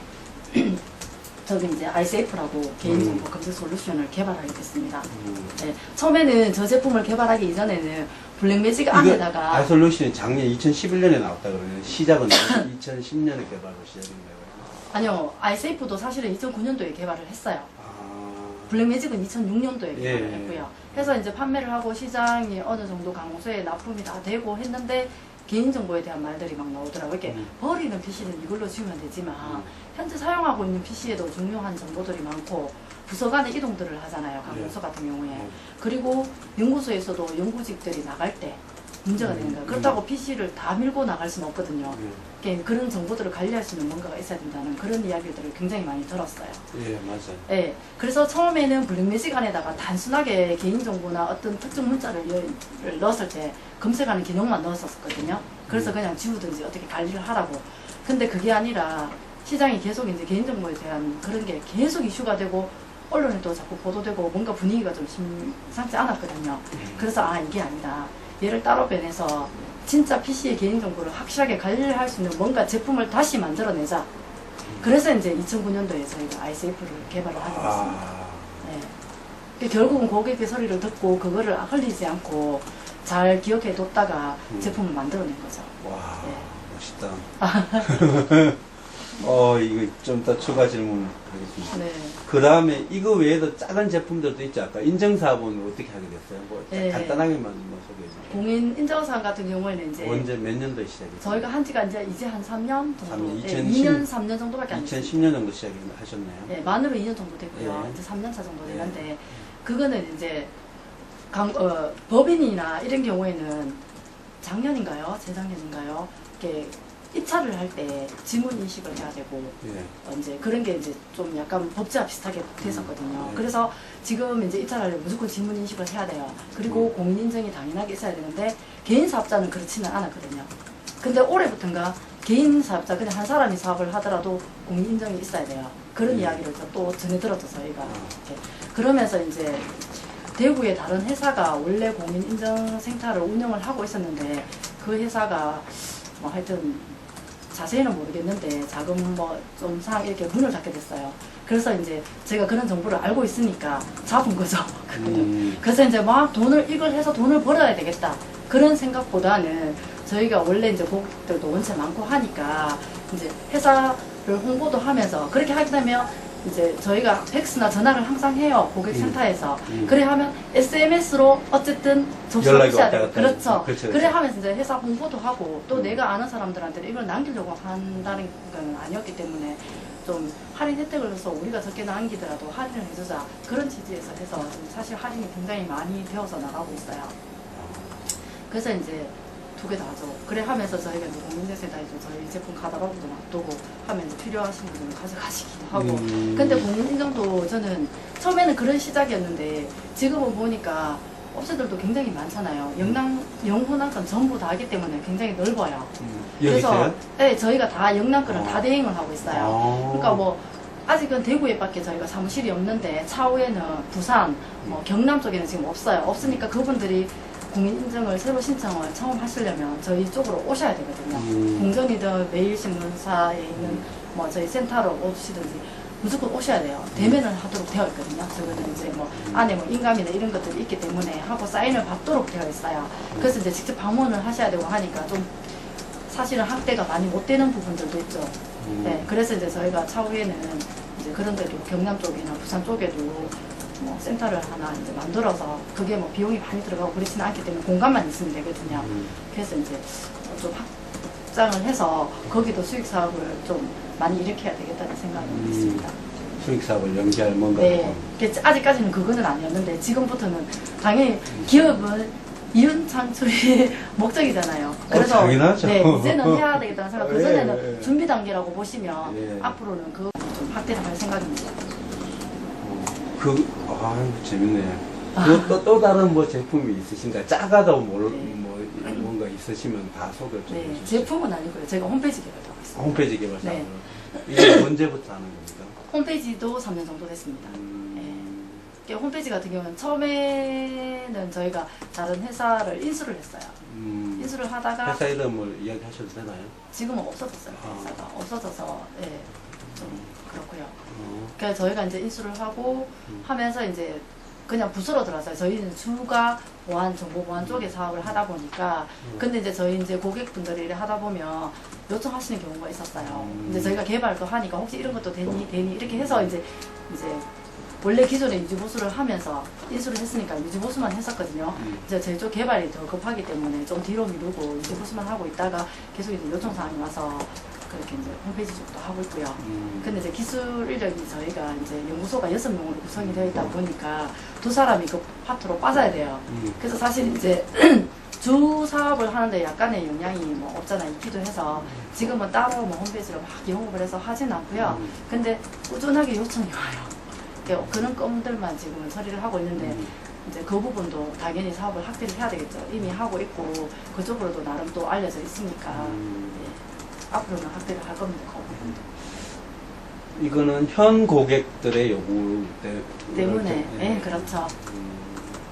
저기 이제 iSafe라고 개인정보 검색 솔루션을 개발하게 됐습니다. 네, 처음에는 저 제품을 개발하기 이전에는 블랙매직 안에다가 아이솔루션이 작년 2011년에 나왔다 그러면 시작은 2010년에 개발로 시작인가요? 아니요, iSafe도 사실은 2009년도에 개발을 했어요. 블랙매직은 2006년도에 개발을 했고요. 해서 이제 판매를 하고 시장이 어느 정도 강호소에 납품이 다 되고 했는데 개인정보에 대한 말들이 막 나오더라고요. 이렇게 버리는 PC는 이걸로 지우면 되지만 현재 사용하고 있는 PC에도 중요한 정보들이 많고 부서 간의 이동들을 하잖아요. 강호소 같은 경우에. 그리고 연구소에서도 연구직들이 나갈 때 문제가 되는 거예요. 그렇다고 PC를 다 밀고 나갈 수는 없거든요. 그런 정보들을 관리할 수 있는 뭔가가 있어야 된다는 그런 이야기들을 굉장히 많이 들었어요. 예, 맞아요. 예, 그래서 처음에는 블랙매직 안에다가 단순하게 개인정보나 어떤 특정 문자를 넣었을 때 검색하는 기능만 넣었었거든요. 그래서 그냥 지우든지 어떻게 관리를 하라고. 근데 그게 아니라 시장이 계속 이제 개인정보에 대한 그런 게 계속 이슈가 되고 언론에도 자꾸 보도되고 뭔가 분위기가 좀 심상치 않았거든요. 그래서 아, 이게 아니다. 얘를 따로 빼내서 진짜 PC의 개인정보를 확실하게 관리를 할 수 있는 뭔가 제품을 다시 만들어내자. 그래서 이제 2009년도에 저희가 iSafe를 개발을 하게 됐습니다. 네. 결국은 고객의 소리를 듣고 그거를 흘리지 않고 잘 기억해 뒀다가 제품을 만들어낸 거죠. 와, 네. 멋있다. 이거 좀 더 추가 질문 하겠습니다. 네. 그 다음에 이거 외에도 작은 제품들도 있죠. 아까 인증사업은 어떻게 하게 됐어요? 뭐 네. 간단하게만 뭐 소개해 주세요. 공인 인증사항 같은 경우에는 이제 언제 몇 년도에 시작했어요? 저희가 한 지가 이제 한 3년 정도, 3년, 네, 2년, 3년 정도밖에 안 됐어요. 2010년 정도 시작하셨나요? 네, 만으로 2년 정도 됐고요. 네. 이제 3년 차 정도 되는데 그거는 이제 법인이나 이런 경우에는 작년인가요? 재작년인가요? 이렇게 입찰을 할 때 지문 인식을 해야 되고 이제 그런 게 이제 좀 약간 법제화 비슷하게 됐었거든요. 그래서 지금 이제 입찰하려면 무조건 지문 인식을 해야 돼요. 그리고 공인 인증이 당연하게 있어야 되는데 개인 사업자는 그렇지는 않았거든요. 근데 올해부터인가 개인 사업자 그냥 한 사람이 사업을 하더라도 공인 인증이 있어야 돼요. 그런 이야기를 또 전해 들었죠, 저희가. 이렇게. 그러면서 이제 대구의 다른 회사가 원래 공인 인증 센터를 운영을 하고 있었는데 그 회사가 뭐 하여튼 자세히는 모르겠는데 자금 뭐 좀 상 이렇게 문을 닫게 됐어요. 그래서 이제 제가 그런 정보를 알고 있으니까 잡은 거죠. 그래서 이제 막 이걸 해서 돈을 벌어야 되겠다. 그런 생각보다는 저희가 원래 이제 고객들도 원체 많고 하니까 이제 회사를 홍보도 하면서 그렇게 하게 되면 이제 저희가 팩스나 전화를 항상 해요. 고객센터에서. 그래 하면 SMS로 어쨌든 접속을 해야 돼요. 그렇죠. 그래 하면서 이제 회사 홍보도 하고 또 내가 아는 사람들한테 이걸 남기려고 한다는 건 아니었기 때문에 좀 할인 혜택을 줘서 우리가 적게 남기더라도 할인을 해주자. 그런 취지에서 해서 사실 할인이 굉장히 많이 되어서 나가고 있어요. 그래서 이제 두 개 다 하죠. 그래 하면서 저희가 이제 공인인증센터에서 저희 제품 카탈로그도 놔두고 하면 이제 필요하신 분들은 가져가시기도 하고. 근데 공인인증도 저는 처음에는 그런 시작이었는데 지금은 보니까 업체들도 굉장히 많잖아요. 영혼항권 전부 다 하기 때문에 굉장히 넓어요. 그래서 네, 저희가 다 영남권을 다 대행을 하고 있어요. 그러니까 뭐 아직은 대구에밖에 저희가 사무실이 없는데 차후에는 부산, 뭐 경남 쪽에는 지금 없어요. 없으니까 그분들이 공인인증을 새로 신청을 처음 하시려면 저희 쪽으로 오셔야 되거든요. 공정이든 매일신문사에 있는 뭐 저희 센터로 오시든지 무조건 오셔야 돼요. 대면을 하도록 되어 있거든요. 저거는 이제 뭐 안에 뭐 인감이나 이런 것들이 있기 때문에 하고 사인을 받도록 되어 있어요. 그래서 이제 직접 방문을 하셔야 되고 하니까 좀 사실은 확대가 많이 못 되는 부분들도 있죠. 네, 그래서 이제 저희가 차후에는 이제 그런 데도 경남 쪽이나 부산 쪽에도 뭐 센터를 하나 이제 만들어서 그게 뭐 비용이 많이 들어가고 그렇지는 않기 때문에 공간만 있으면 되거든요. 그래서 이제 좀 확장을 해서 거기도 수익 사업을 좀 많이 일으켜야 되겠다는 생각이 있습니다. 수익 사업을 연계할 뭔가. 네. 아직까지는 그거는 아니었는데 지금부터는 당연히 기업은 이윤 창출이 목적이잖아요. 그래서 당연하죠. 네, 이제는 해야 되겠다는 생각. 그 전에는 예, 예. 준비 단계라고 보시면 예. 앞으로는 그거 좀 확대를 할 생각입니다. 재밌네. 또 다른 뭐 제품이 있으신가요? 작아도 뭔가 있으시면 다 소개를 좀 네, 해주시죠. 제품은 아니고요. 제가 홈페이지 개발도 하고 있습니다. 홈페이지 개발사. 네. 이게 언제부터 하는 겁니까? 홈페이지도 3년 정도 됐습니다. 네. 홈페이지 같은 경우는 처음에는 저희가 다른 회사를 인수를 했어요. 인수를 하다가 회사 이름을 이야기하셔도 되나요? 지금은 없어졌어요. 아. 회사가 없어져서 예, 좀 그렇고요. 어. 그래서 저희가 이제 인수를 하고 하면서 이제 그냥 부서로 들어왔어요. 저희는 주가 보안, 정보 보안 쪽에 사업을 하다 보니까 근데 이제 저희 이제 고객분들이 일을 하다 보면 요청하시는 경우가 있었어요. 이제 저희가 개발도 하니까 혹시 이런 것도 되니 이렇게 해서 이제 원래 기존에 유지보수를 하면서 인수를 했으니까 유지보수만 했었거든요. 이제 저희 쪽 개발이 더 급하기 때문에 좀 뒤로 미루고 유지보수만 하고 있다가 계속 이제 요청사항이 와서 그렇게 이제 홈페이지 쪽도 하고 있고요. 근데 이제 기술 인력이 저희가 이제 연구소가 6명으로 구성이 되어 있다 보니까 2사람이 그 파트로 빠져야 돼요. 그래서 사실 이제 주 사업을 하는데 약간의 영향이 뭐 없잖아 있기도 해서 지금은 따로 뭐 홈페이지를 막 영업을 해서 하진 않고요. 근데 꾸준하게 요청이 와요. 그런 건들만 지금은 처리를 하고 있는데 이제 그 부분도 당연히 사업을 확대를 해야 되겠죠. 이미 하고 있고 그쪽으로도 나름 또 알려져 있으니까 예, 앞으로는 확대를 할 겁니다. 그 부분도. 이거는 현 고객들의 요구 때문에 예, 그렇죠.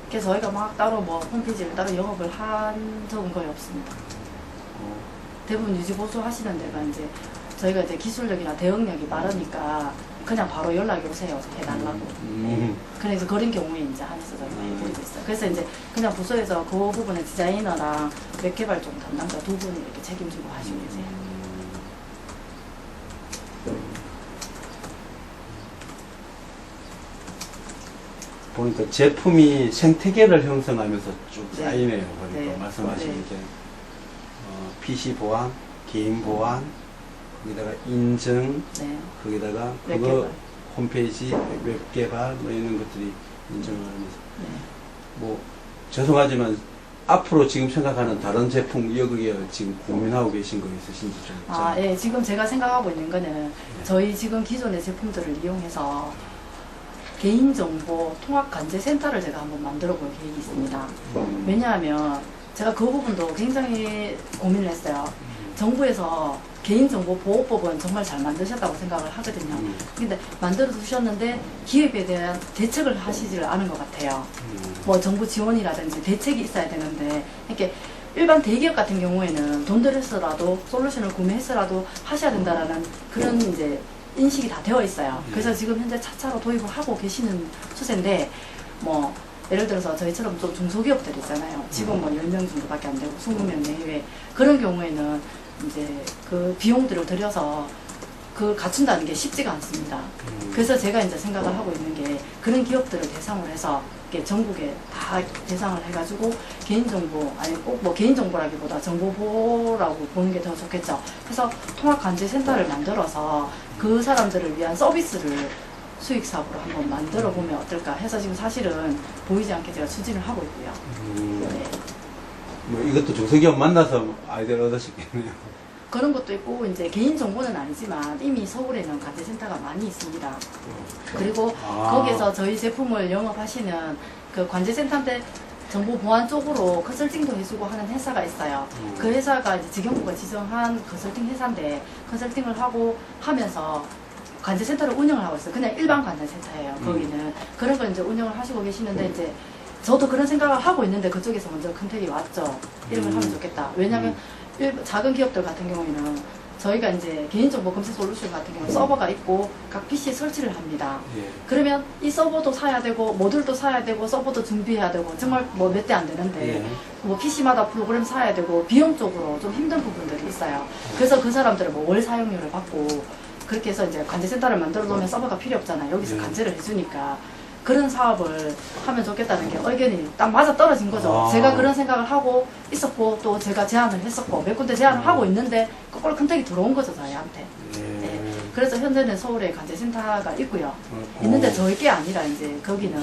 그래서 저희가 막 따로 뭐 홈페이지를 따로 영업을 한 적은 거의 없습니다. 대부분 유지보수 하시는 데가 이제 저희가 이제 기술력이나 대응력이 많으니까 그냥 바로 연락이 오세요. 해달라고. 네. 그래서 그런 경우에 이제 한해서 저희가 해드리고 있어요. 그래서 이제 그냥 부서에서 그 부분의 디자이너랑 웹 개발 쪽 담당자 2분이 이렇게 책임지고 하시고 계세요. 보니까 제품이 생태계를 형성하면서 쭉 네. 쌓이네요. 보니까 네. 말씀하시는 네. 게 PC 보안, 개인 보안, 거기다가 인증, 네. 거기다가 웹 그거 개발. 홈페이지, 웹 개발 뭐 이런 것들이 인증을 하면서 네. 뭐 죄송하지만 앞으로 지금 생각하는 다른 제품 여기에 지금 고민하고 계신 거 있으신지 좀. 예. 지금 제가 생각하고 있는 거는 저희 지금 기존의 제품들을 이용해서 개인정보 통합관제센터를 제가 한번 만들어 볼 계획이 있습니다. 왜냐하면 제가 그 부분도 굉장히 고민을 했어요. 정부에서 개인정보보호법은 정말 잘 만드셨다고 생각을 하거든요. 근데 만들어 두셨는데 기업에 대한 대책을 하시지를 않은 것 같아요. 뭐 정부 지원이라든지 대책이 있어야 되는데 이렇게 일반 대기업 같은 경우에는 돈 들여서라도 솔루션을 구매해서라도 하셔야 된다라는 그런 이제 인식이 다 되어 있어요. 그래서 지금 현재 차차로 도입을 하고 계시는 추세인데 뭐 예를 들어서 저희처럼 좀 중소기업들 있잖아요. 직원 뭐 10명 정도밖에 안 되고 20명 내외 그런 경우에는 이제 그 비용들을 들여서 그걸 갖춘다는 게 쉽지가 않습니다. 그래서 제가 이제 생각을 하고 있는 게 그런 기업들을 대상으로 해서 이렇게 전국에 다 대상을 해가지고 개인정보 아니 꼭 뭐 개인정보라기보다 정보보호라고 보는 게 더 좋겠죠. 그래서 통합관제센터를 만들어서 그 사람들을 위한 서비스를 수익 사업으로 한번 만들어 보면 어떨까 해서 지금 사실은 보이지 않게 제가 추진을 하고 있고요. 네. 뭐 이것도 중소기업 만나서 아이디어를 얻으시겠네요. 그런 것도 있고 이제 개인 정보는 아니지만 이미 서울에는 관제센터가 많이 있습니다. 그리고 거기에서 저희 제품을 영업하시는 그 관제센터인데 정보 보안 쪽으로 컨설팅도 해주고 하는 회사가 있어요. 그 회사가 이제 직영부가 지정한 컨설팅 회사인데 컨설팅을 하고 하면서 관제센터를 운영을 하고 있어요. 그냥 일반 관제센터예요. 거기는 그런 걸 이제 운영을 하시고 계시는데 이제 저도 그런 생각을 하고 있는데 그쪽에서 먼저 컨택이 왔죠. 이런 걸 하면 좋겠다. 왜냐하면 작은 기업들 같은 경우에는 저희가 이제 개인정보 검색 솔루션 같은 경우는 서버가 있고 각 PC에 설치를 합니다. 예. 그러면 이 서버도 사야 되고 모듈도 사야 되고 서버도 준비해야 되고 정말 뭐 몇 대 안 되는데 예. 뭐 PC마다 프로그램 사야 되고 비용적으로 좀 힘든 부분들이 있어요. 그래서 그 사람들은 뭐 월 사용료를 받고 그렇게 해서 이제 관제센터를 만들어 놓으면 서버가 필요 없잖아요. 여기서 예. 관제를 해주니까 그런 사업을 하면 좋겠다는 게 의견이 딱 맞아 떨어진 거죠. 제가 그런 생각을 하고 있었고 또 제가 제안을 했었고 몇 군데 제안을 하고 있는데 거꾸로 컨택이 들어온 거죠 저희한테. 네. 그래서 현재는 서울에 관제센터가 있고요. 있는데 저희 게 아니라 이제 거기는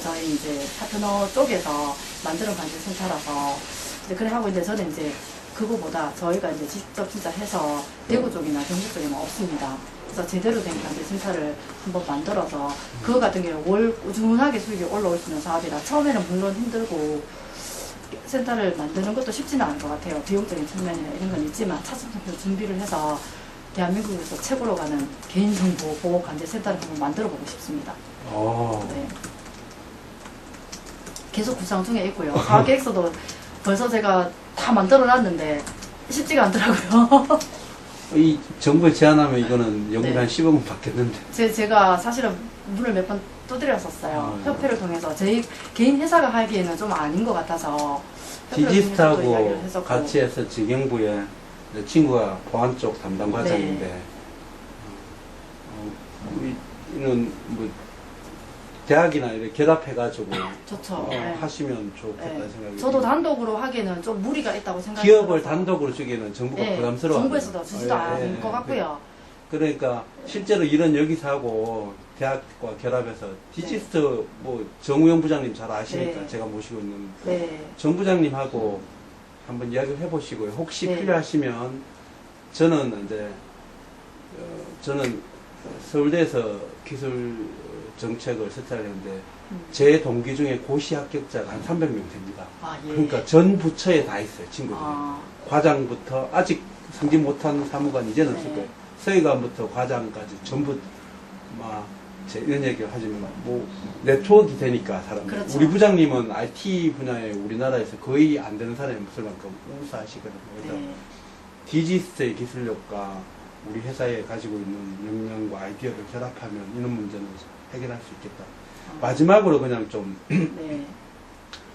저희 이제 파트너 쪽에서 만드는 관제센터라서 이제 그래 하고 이제 저는 이제 그거보다 저희가 이제 직접 진짜 해서 대구 쪽이나 경북 쪽에는 없습니다. 그래서 제대로 된 관제센터를 한번 만들어서 그거 같은 경우는 월 꾸준하게 수익이 올라올 수 있는 사업이라 처음에는 물론 힘들고 센터를 만드는 것도 쉽지는 않을 것 같아요. 비용적인 측면이나 이런 건 있지만 차츰차츰 준비를 해서 대한민국에서 최고로 가는 개인정보 보호 관제센터를 한번 만들어보고 싶습니다. 네. 계속 구상 중에 있고요. 사업계획서도 벌써 제가 다 만들어놨는데 쉽지가 않더라고요. 이 정부에 제안하면 이거는 연구비 네. 한 10억은 받겠는데. 제가 사실은 문을 몇 번 두드렸었어요. 협회를 통해서 저희 개인 회사가 하기에는 좀 아닌 것 같아서 협회를 통해서도 이야기를 디지스트하고 했었고. 같이 해서 지경부에 내 친구가 보안 쪽 담당 과장인데 네. 이는 뭐 대학이나 이렇게 결합해가지고 좋죠. 네. 하시면 좋겠다 네. 생각이. 저도 단독으로 하기에는 좀 무리가 있다고 생각이 기업을 들어서. 단독으로 주기에는 정부가 네, 부담스러워. 정부에서도 주지도 않을 것 같고요. 그러니까 실제로 이런 여기서 하고 대학과 결합해서 디지스트 뭐 정우영 부장님 잘 아시니까 네. 제가 모시고 있는 네. 정 부장님하고 한번 이야기를 해보시고요. 혹시 네. 필요하시면 저는 이제 저는 서울대에서 기술 정책을 스타일했는데 제 동기 중에 고시 합격자가 한 300명 됩니다. 아, 예. 그러니까 전 부처에 다 있어요, 친구들이. 아, 과장부터 아직 승진 못한 사무관 이제는 네. 없을 거예요. 서기관부터 과장까지 전부 막 이런 얘기를 하지만 뭐 네트워크가 되니까 사람들. 그렇죠. 우리 부장님은 IT 분야에 우리나라에서 거의 안 되는 사람이 없을 만큼 우수하시거든요. 그래서 네. 디지스트의 기술력과 우리 회사에 가지고 있는 역량과 아이디어를 결합하면 이런 문제는 해결할 수 있겠다. 마지막으로 그냥 좀 네.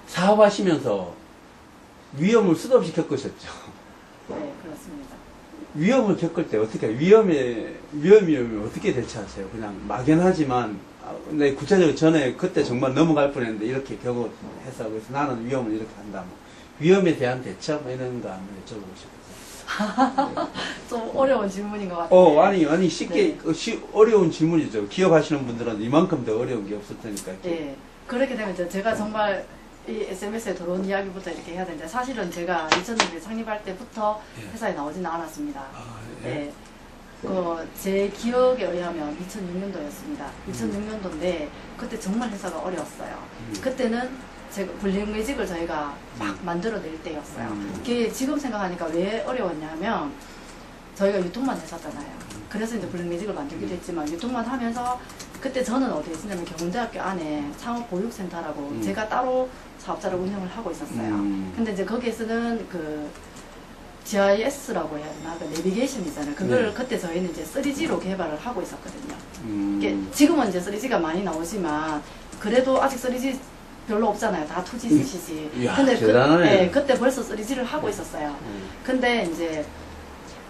사업하시면서 위험을 수도 없이 겪으셨죠. 네, 그렇습니다. 위험을 겪을 때 어떻게 위험이 오면 어떻게 대처하세요? 그냥 막연하지만 내 구체적으로 전에 그때 정말 넘어갈 뻔했는데 이렇게 경험해서 그래서 나는 위험을 이렇게 한다. 뭐. 위험에 대한 대처 뭐 이런 거 한번 여쭤보고 싶어요. 좀 어려운 질문인 것 같아요. 아니 쉽게 어려운 질문이죠. 기업하시는 분들은 이만큼 더 어려운 게 없을 테니까. 네. 그렇게 되면 이제 제가 정말 이 SMS에 들어온 이야기부터 이렇게 해야 되는데 사실은 제가 2000년대 창립할 때부터 예. 회사에 나오지는 않았습니다. 예. 네. 제 기억에 의하면 2006년도였습니다. 2006년도인데 그때 정말 회사가 어려웠어요. 그때는 제가 블랙매직을 저희가 막 만들어낼 때였어요. 그게 지금 생각하니까 왜 어려웠냐면 저희가 유통만 했었잖아요. 그래서 이제 블랙매직을 만들기도 했지만 유통만 하면서 그때 저는 어디에 있었냐면 경운대학교 안에 창업보육센터라고 제가 따로 사업자를 운영을 하고 있었어요. 근데 이제 거기에서는 그 GIS라고 해야 되나? 그 내비게이션 있잖아요. 그걸 네. 그때 저희는 이제 3G로 개발을 하고 있었거든요. 이게 음. 지금은 이제 3G가 많이 나오지만 그래도 아직 3G 별로 없잖아요. 다 2G, 3G. 이야, 근데 대단하네. 그때 벌써 3G를 하고 있었어요. 근데 이제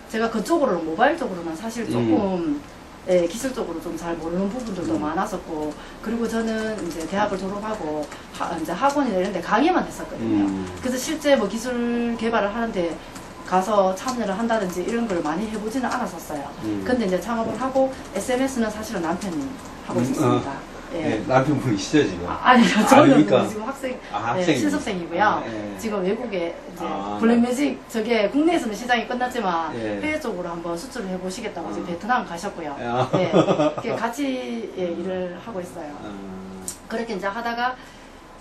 제가 그쪽으로 모바일 쪽으로는 사실 조금 기술적으로 좀 잘 모르는 부분들도 많았었고 그리고 저는 이제 대학을 졸업하고 이제 학원이나 이런 데 강의만 했었거든요. 그래서 실제 뭐 기술 개발을 하는데 가서 참여를 한다든지 이런 걸 많이 해보지는 않았었어요. 근데 이제 창업을 하고 SMS는 사실은 남편이 하고 있었습니다. 예. 네, 남편분이시죠 지금? 아니요, 저는 그러니까. 지금 학생, 학생이요? 신입생이고요. 예. 지금 외국에 이제 아, 블랙매직 저게 국내에서는 시장이 끝났지만 예. 해외 쪽으로 한번 수출을 해보시겠다고 지금 아. 베트남 가셨고요. 아. 네, 이렇게 같이 일을 하고 있어요. 그렇게 이제 하다가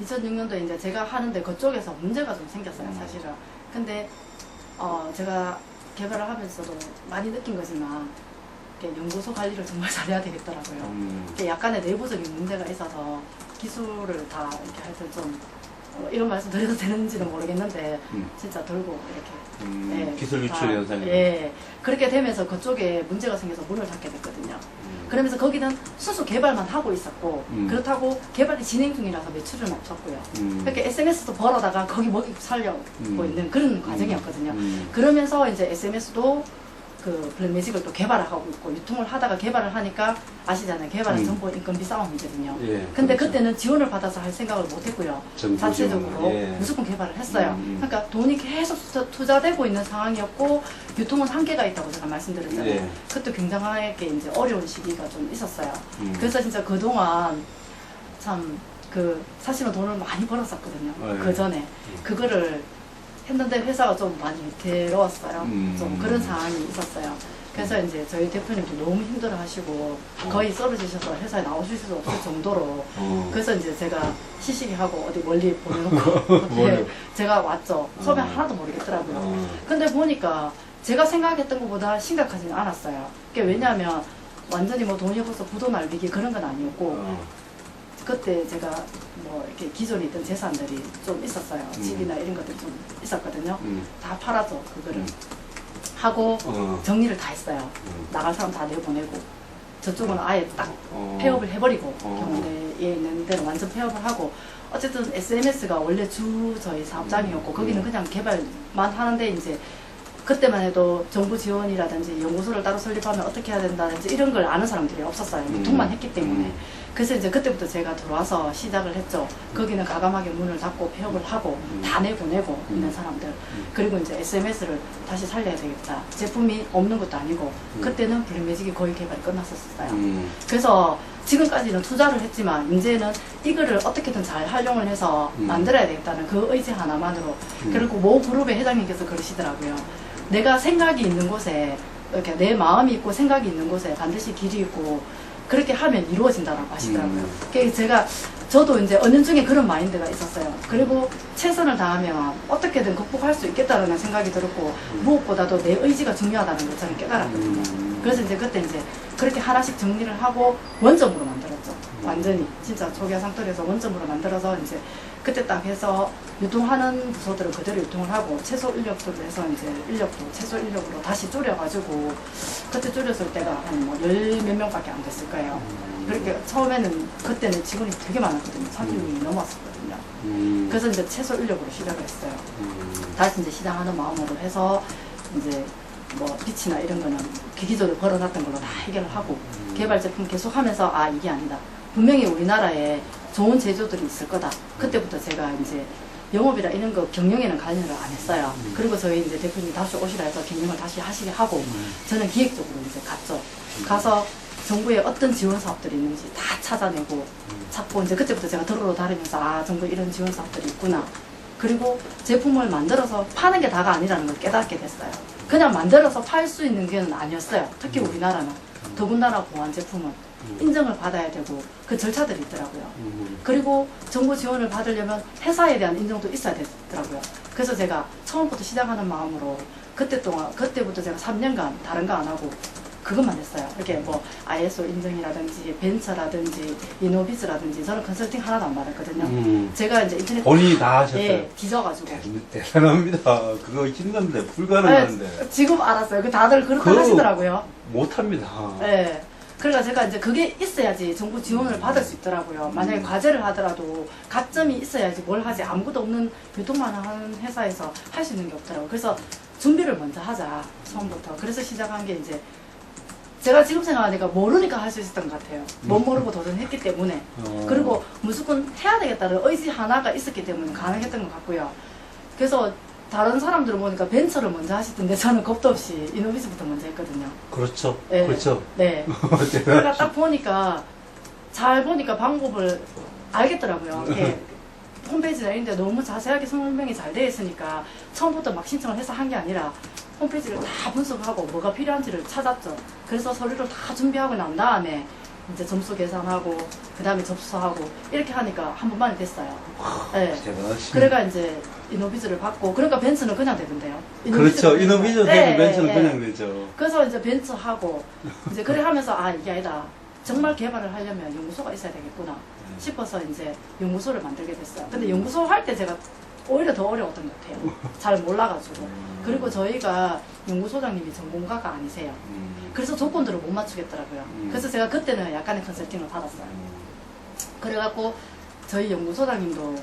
2006년도에 이제 제가 하는데 그쪽에서 문제가 좀 생겼어요, 사실은. 근데 제가 개발을 하면서도 많이 느낀 거지만 이렇게 연구소 관리를 정말 잘해야 되겠더라고요. 이렇게 약간의 내부적인 문제가 있어서 기술을 다 이렇게 할 때 좀 이런 말씀 드려도 되는지는 모르겠는데 진짜 들고 이렇게 기술 유출 현상이. 예, 그렇게 되면서 그쪽에 문제가 생겨서 문을 닫게 됐거든요. 그러면서 거기는 순수 개발만 하고 있었고 그렇다고 개발이 진행 중이라서 매출은 없었고요. 그렇게 SMS도 벌어다가 거기 먹이 살려고 있는 그런 과정이었거든요. 그러면서 이제 SMS도 그 블랙매직을 또 개발하고 있고 유통을 하다가 개발을 하니까 아시잖아요. 개발은 정보 인건비 싸움이거든요. 예, 근데 그렇죠. 그때는 지원을 받아서 할 생각을 못 했고요. 정부 자체적으로 지원, 예. 무조건 개발을 했어요. 그러니까 돈이 계속 투자되고 있는 상황이었고 유통은 한계가 있다고 제가 말씀드렸잖아요. 예. 그것도 굉장하게 이제 어려운 시기가 좀 있었어요. 그래서 진짜 그동안 참 사실은 돈을 많이 벌었었거든요. 네. 그 전에. 그거를 했는데 회사가 좀 많이 위태로웠어요. 좀 그런 상황이 있었어요. 그래서 이제 저희 대표님도 너무 힘들어 하시고 거의 쓰러지셔서 회사에 나오실 수 없을 정도로 그래서 이제 제가 시식하고 어디 멀리 보내놓고 호텔에 제가 왔죠. 처음에 하나도 모르겠더라고요. 근데 보니까 제가 생각했던 것보다 심각하지는 않았어요. 그게 왜냐하면 완전히 뭐 돈이 없어서 부도 날 위기 그런 건 아니었고 그때 제가 뭐 이렇게 기존에 있던 재산들이 좀 있었어요. 집이나 이런 것들이 좀 있었거든요. 다 팔아서 그거를 하고 정리를 다 했어요. 나갈 사람 다 내보내고 저쪽은 아예 딱 폐업을 해버리고 경내에 있는 데는 완전 폐업을 하고 어쨌든 SMS가 원래 저희 사업장이었고 거기는 그냥 개발만 하는데 이제 그때만 해도 정부 지원이라든지 연구소를 따로 설립하면 어떻게 해야 된다든지 이런 걸 아는 사람들이 없었어요. 통만 했기 때문에. 그래서 이제 그때부터 제가 들어와서 시작을 했죠. 거기는 가감하게 문을 닫고 폐업을 하고 다 내보내고 있는 사람들. 그리고 이제 SMS를 다시 살려야 되겠다. 제품이 없는 것도 아니고 그때는 블랙매직이 거의 개발이 끝났었어요. 그래서 지금까지는 투자를 했지만 이제는 이거를 어떻게든 잘 활용을 해서 만들어야 되겠다는 그 의지 하나만으로. 그리고 모 그룹의 회장님께서 그러시더라고요. 내가 생각이 있는 곳에 이렇게 내 마음이 있고 생각이 있는 곳에 반드시 길이 있고 그렇게 하면 이루어진다라고 하시더라고요. 그래서 저도 이제 은연중에 그런 마인드가 있었어요. 그리고 최선을 다하면 어떻게든 극복할 수 있겠다라는 생각이 들었고 무엇보다도 내 의지가 중요하다는 걸 저는 깨달았거든요. 그래서 이제 그때 이제 그렇게 하나씩 정리를 하고 원점으로 만들었죠. 완전히 진짜 조기화 상태에서 원점으로 만들어서 이제 그때 딱 해서 유통하는 부서들은 그대로 유통을 하고 최소 인력들로 해서 이제 인력도 최소 인력으로 다시 줄여가지고 그때 줄였을 때가 한 뭐 열 몇 명밖에 안 됐을 거예요. 그렇게 처음에는 그때는 직원이 되게 많았거든요. 30명이 넘었었거든요. 그래서 이제 최소 인력으로 시작을 했어요. 다시 이제 시작하는 마음으로 해서 이제 뭐 빛이나 이런 거는 기기적으로 걸어놨던 걸로 다 해결을 하고 개발 제품 계속 하면서 아 이게 아니다. 분명히 우리나라에 좋은 제조들이 있을 거다. 그때부터 제가 이제 영업이라 이런 거 경영에는 관여를 안 했어요. 그리고 저희 이제 대표님 다시 오시라 해서 경영을 다시 하시게 하고 저는 기획적으로 이제 갔죠. 가서 정부에 어떤 지원 사업들이 있는지 다 찾아내고 찾고 이제 그때부터 제가 도로로 다니면서 아 정부에 이런 지원 사업들이 있구나. 그리고 제품을 만들어서 파는 게 다가 아니라는 걸 깨닫게 됐어요. 그냥 만들어서 팔 수 있는 게 아니었어요. 특히 우리나라는. 더군다나 보안 제품은 인정을 받아야 되고 그 절차들이 있더라고요. 그리고 정부 지원을 받으려면 회사에 대한 인정도 있어야 되더라고요. 그래서 제가 처음부터 시작하는 마음으로 그때부터 제가 3년간 다른 거 안 하고 그것만 했어요. 이렇게 뭐 ISO 인정이라든지 벤처라든지 이노비즈라든지 저는 컨설팅 하나도 안 받았거든요. 제가 이제 인터넷 본인이 다 하셨어요? 예, 뒤져가지고. 대단합니다. 그거 힘든데 불가능한데. 네, 지금 알았어요. 그 다들 그렇게 하시더라고요. 못합니다. 네. 그러니까 제가 이제 그게 있어야지 정부 지원을 받을 수 있더라고요. 만약에 과제를 하더라도 가점이 있어야지 뭘 하지. 아무것도 없는 유통만 하는 회사에서 할 수 있는 게 없더라고요. 그래서 준비를 먼저 하자. 처음부터. 그래서 시작한 게 이제 제가 지금 생각하니까 모르니까 할 수 있었던 것 같아요. 못 모르고 도전했기 때문에. 그리고 무조건 해야 되겠다는 의지 하나가 있었기 때문에 가능했던 것 같고요. 그래서 다른 사람들을 보니까 벤처를 먼저 하시던데 저는 겁도 없이 이노비즈부터 먼저 했거든요. 그렇죠. 네. 그렇죠. 네. 그러니까 딱 보니까 잘 보니까 방법을 알겠더라고요. 이렇게 홈페이지나 이런 데 너무 자세하게 설명이 잘 되어 있으니까 처음부터 막 신청을 해서 한 게 아니라 홈페이지를 다 분석하고 뭐가 필요한지를 찾았죠. 그래서 서류를 다 준비하고 난 다음에 이제 점수 계산하고 그 다음에 접수하고 이렇게 하니까 한 번만에 됐어요. 네. 그래가 이제 이노비즈를 받고 그러니까 벤처는 그냥 되던데요. 그렇죠. 이노비즈 되고 벤처는 그냥 되죠. 그래서 이제 벤처 하고 이제 그래 하면서 아 이게 아니다. 정말 개발을 하려면 연구소가 있어야 되겠구나 싶어서 이제 연구소를 만들게 됐어요. 근데 연구소 할 때 제가 오히려 더 어려웠던 것 같아요. 잘 몰라가지고. 그리고 저희가 연구소장님이 전공가가 아니세요. 그래서 조건들을 못 맞추겠더라고요. 그래서 제가 그때는 약간의 컨설팅을 받았어요. 그래갖고 저희 연구소장님도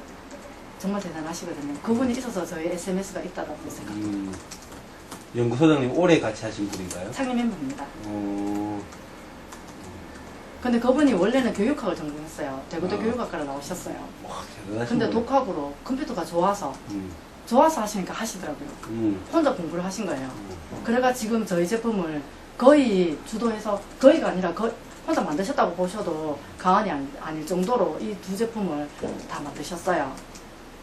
정말 대단하시거든요. 그분이 있어서 저희 SMS가 있다고 생각합니다. 연구소장님 오래 같이 하신 분인가요? 창립 멤버입니다. 근데 그분이 원래는 교육학을 전공했어요. 대구대 교육학과를 나오셨어요. 와, 대단하신 근데 분. 독학으로 컴퓨터가 좋아서 좋아서 하시니까 하시더라고요. 혼자 공부를 하신 거예요. 그래가 지금 저희 제품을 거의 주도해서 거의가 아니라 혼자 만드셨다고 보셔도 과언이 아닐 정도로 이 두 제품을 다 만드셨어요.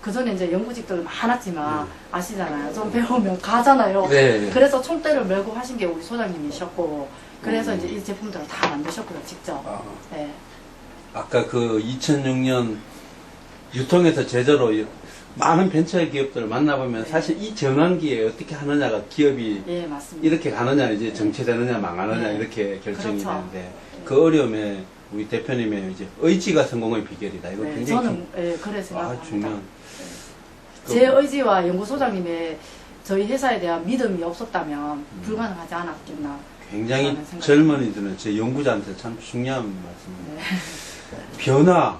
그 전에 이제 연구직들 많았지만 아시잖아요. 좀 배우면 가잖아요. 네. 그래서 총대를 메고 하신 게 우리 소장님이셨고, 그래서 이제 이 제품들을 다 만드셨고요, 직접. 아, 네. 아까 그 2006년 유통에서 제조로 많은 벤처 기업들을 만나보면 네. 사실 이 전환기에 어떻게 하느냐가 기업이 예, 맞습니다. 이렇게 가느냐 이제 정체되느냐 망하느냐 네. 이렇게 결정이 그렇죠. 되는데 네. 그 어려움에 우리 대표님의 이제 의지가 성공의 비결이다. 이거 네, 굉장히 저는 그래 생각합니다. 중요한. 제 의지와 연구소장님의 저희 회사에 대한 믿음이 없었다면 불가능하지 않았겠나. 굉장히 라는 생각이 젊은이들은 제 연구자한테 참 중요한 말씀입니다. 네. 변화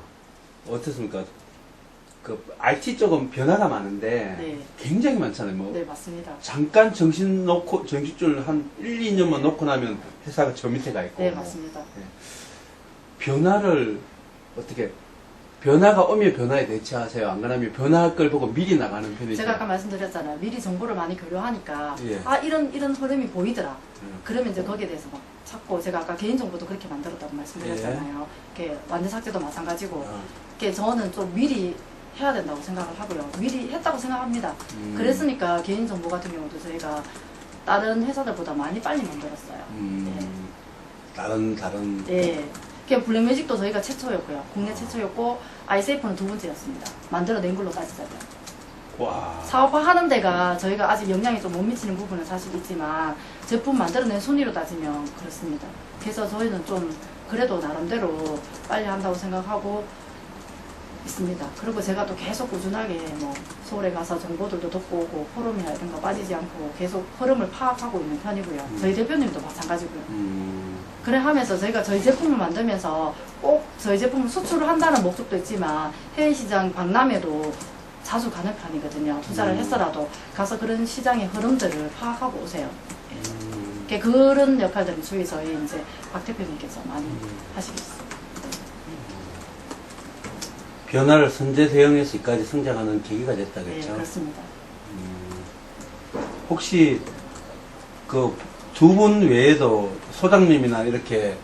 어떻습니까? 그 IT 쪽은 변화가 많은데 네. 굉장히 많잖아요. 뭐 네, 맞습니다. 잠깐 정신줄 한 1, 2년만 놓고 나면 회사가 저 밑에 가 있고 네, 맞습니다. 변화를 어떻게 변화가 오면 변화에 대처하세요? 안 그러면 변화할 걸 보고 미리 나가는 편이죠? 제가 아까 말씀드렸잖아요. 미리 정보를 많이 교류하니까 예. 아 이런 흐름이 보이더라. 음. 그러면 이제 거기에 대해서 막 찾고, 제가 아까 개인정보도 그렇게 만들었다고 말씀드렸잖아요. 이렇게 완전 삭제도 마찬가지고. 아, 이렇게 저는 좀 미리 해야 된다고 생각을 하고요. 미리 했다고 생각합니다. 음. 그랬으니까 개인정보 같은 경우도 저희가 다른 회사들보다 많이 빨리 만들었어요. 다른 예. 그 블랙매직도 저희가 최초였고요. 국내 최초였고, 아이세이프는 두 번째였습니다. 만들어낸 걸로 따지자면. 와. 사업화하는 데가 저희가 아직 영향이 좀 못 미치는 부분은 사실 있지만, 제품 만들어낸 순위로 따지면 그렇습니다. 그래서 저희는 좀 그래도 나름대로 빨리 한다고 생각하고 있습니다. 그리고 제가 또 계속 꾸준하게 뭐 서울에 가서 정보들도 듣고 오고 포럼이나 이런 거 빠지지 않고 계속 흐름을 파악하고 있는 편이고요. 저희 대표님도 마찬가지고요. 그래 하면서 저희가 저희 제품을 만들면서 꼭 저희 제품을 수출을 한다는 목적도 있지만 해외 시장 박람회도 자주 가는 편이거든요. 투자를 했어라도 가서 그런 시장의 흐름들을 파악하고 오세요. 그런 역할들은 주위 저희 이제 박 대표님께서 많이 하시겠어요. 변화를 선제 대응해서 이까지 성장하는 계기가 됐다 네, 그랬죠? 그렇습니다. 혹시 그 두 분 외에도 소장님이나 이렇게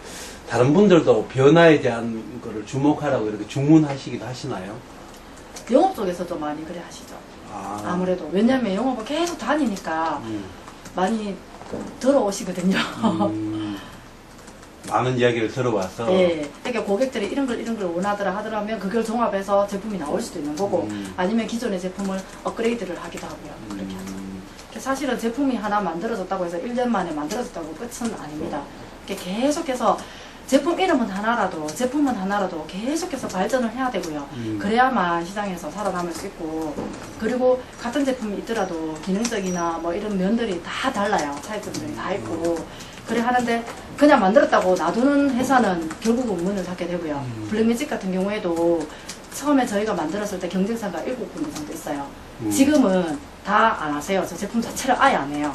다른 분들도 변화에 대한 거를 주목하라고 이렇게 주문하시기도 하시나요? 영업 쪽에서 좀 많이 그래 하시죠. 아무래도. 왜냐면 영업을 계속 다니니까 많이 들어오시거든요. 많은 이야기를 들어와서 네. 그러니까 고객들이 이런 걸 원하더라 하더라면 그걸 종합해서 제품이 나올 수도 있는 거고, 아니면 기존의 제품을 업그레이드를 하기도 하고요. 그렇게 하죠. 사실은 제품이 하나 만들어졌다고 해서 1년 만에 만들어졌다고 끝은 아닙니다. 계속해서 제품 이름은 하나라도, 제품은 하나라도 계속해서 발전을 해야 되고요. 그래야만 시장에서 살아남을 수 있고, 그리고 같은 제품이 있더라도 기능적이나 뭐 이런 면들이 다 달라요. 차이점들이 다 있고. 그래 하는데 그냥 만들었다고 놔두는 회사는 결국은 문을 닫게 되고요. 블랙매직 같은 경우에도 처음에 저희가 만들었을 때 경쟁사가 7군데 정도 있어요. 지금은 다 안 하세요. 저 제품 자체를 아예 안 해요.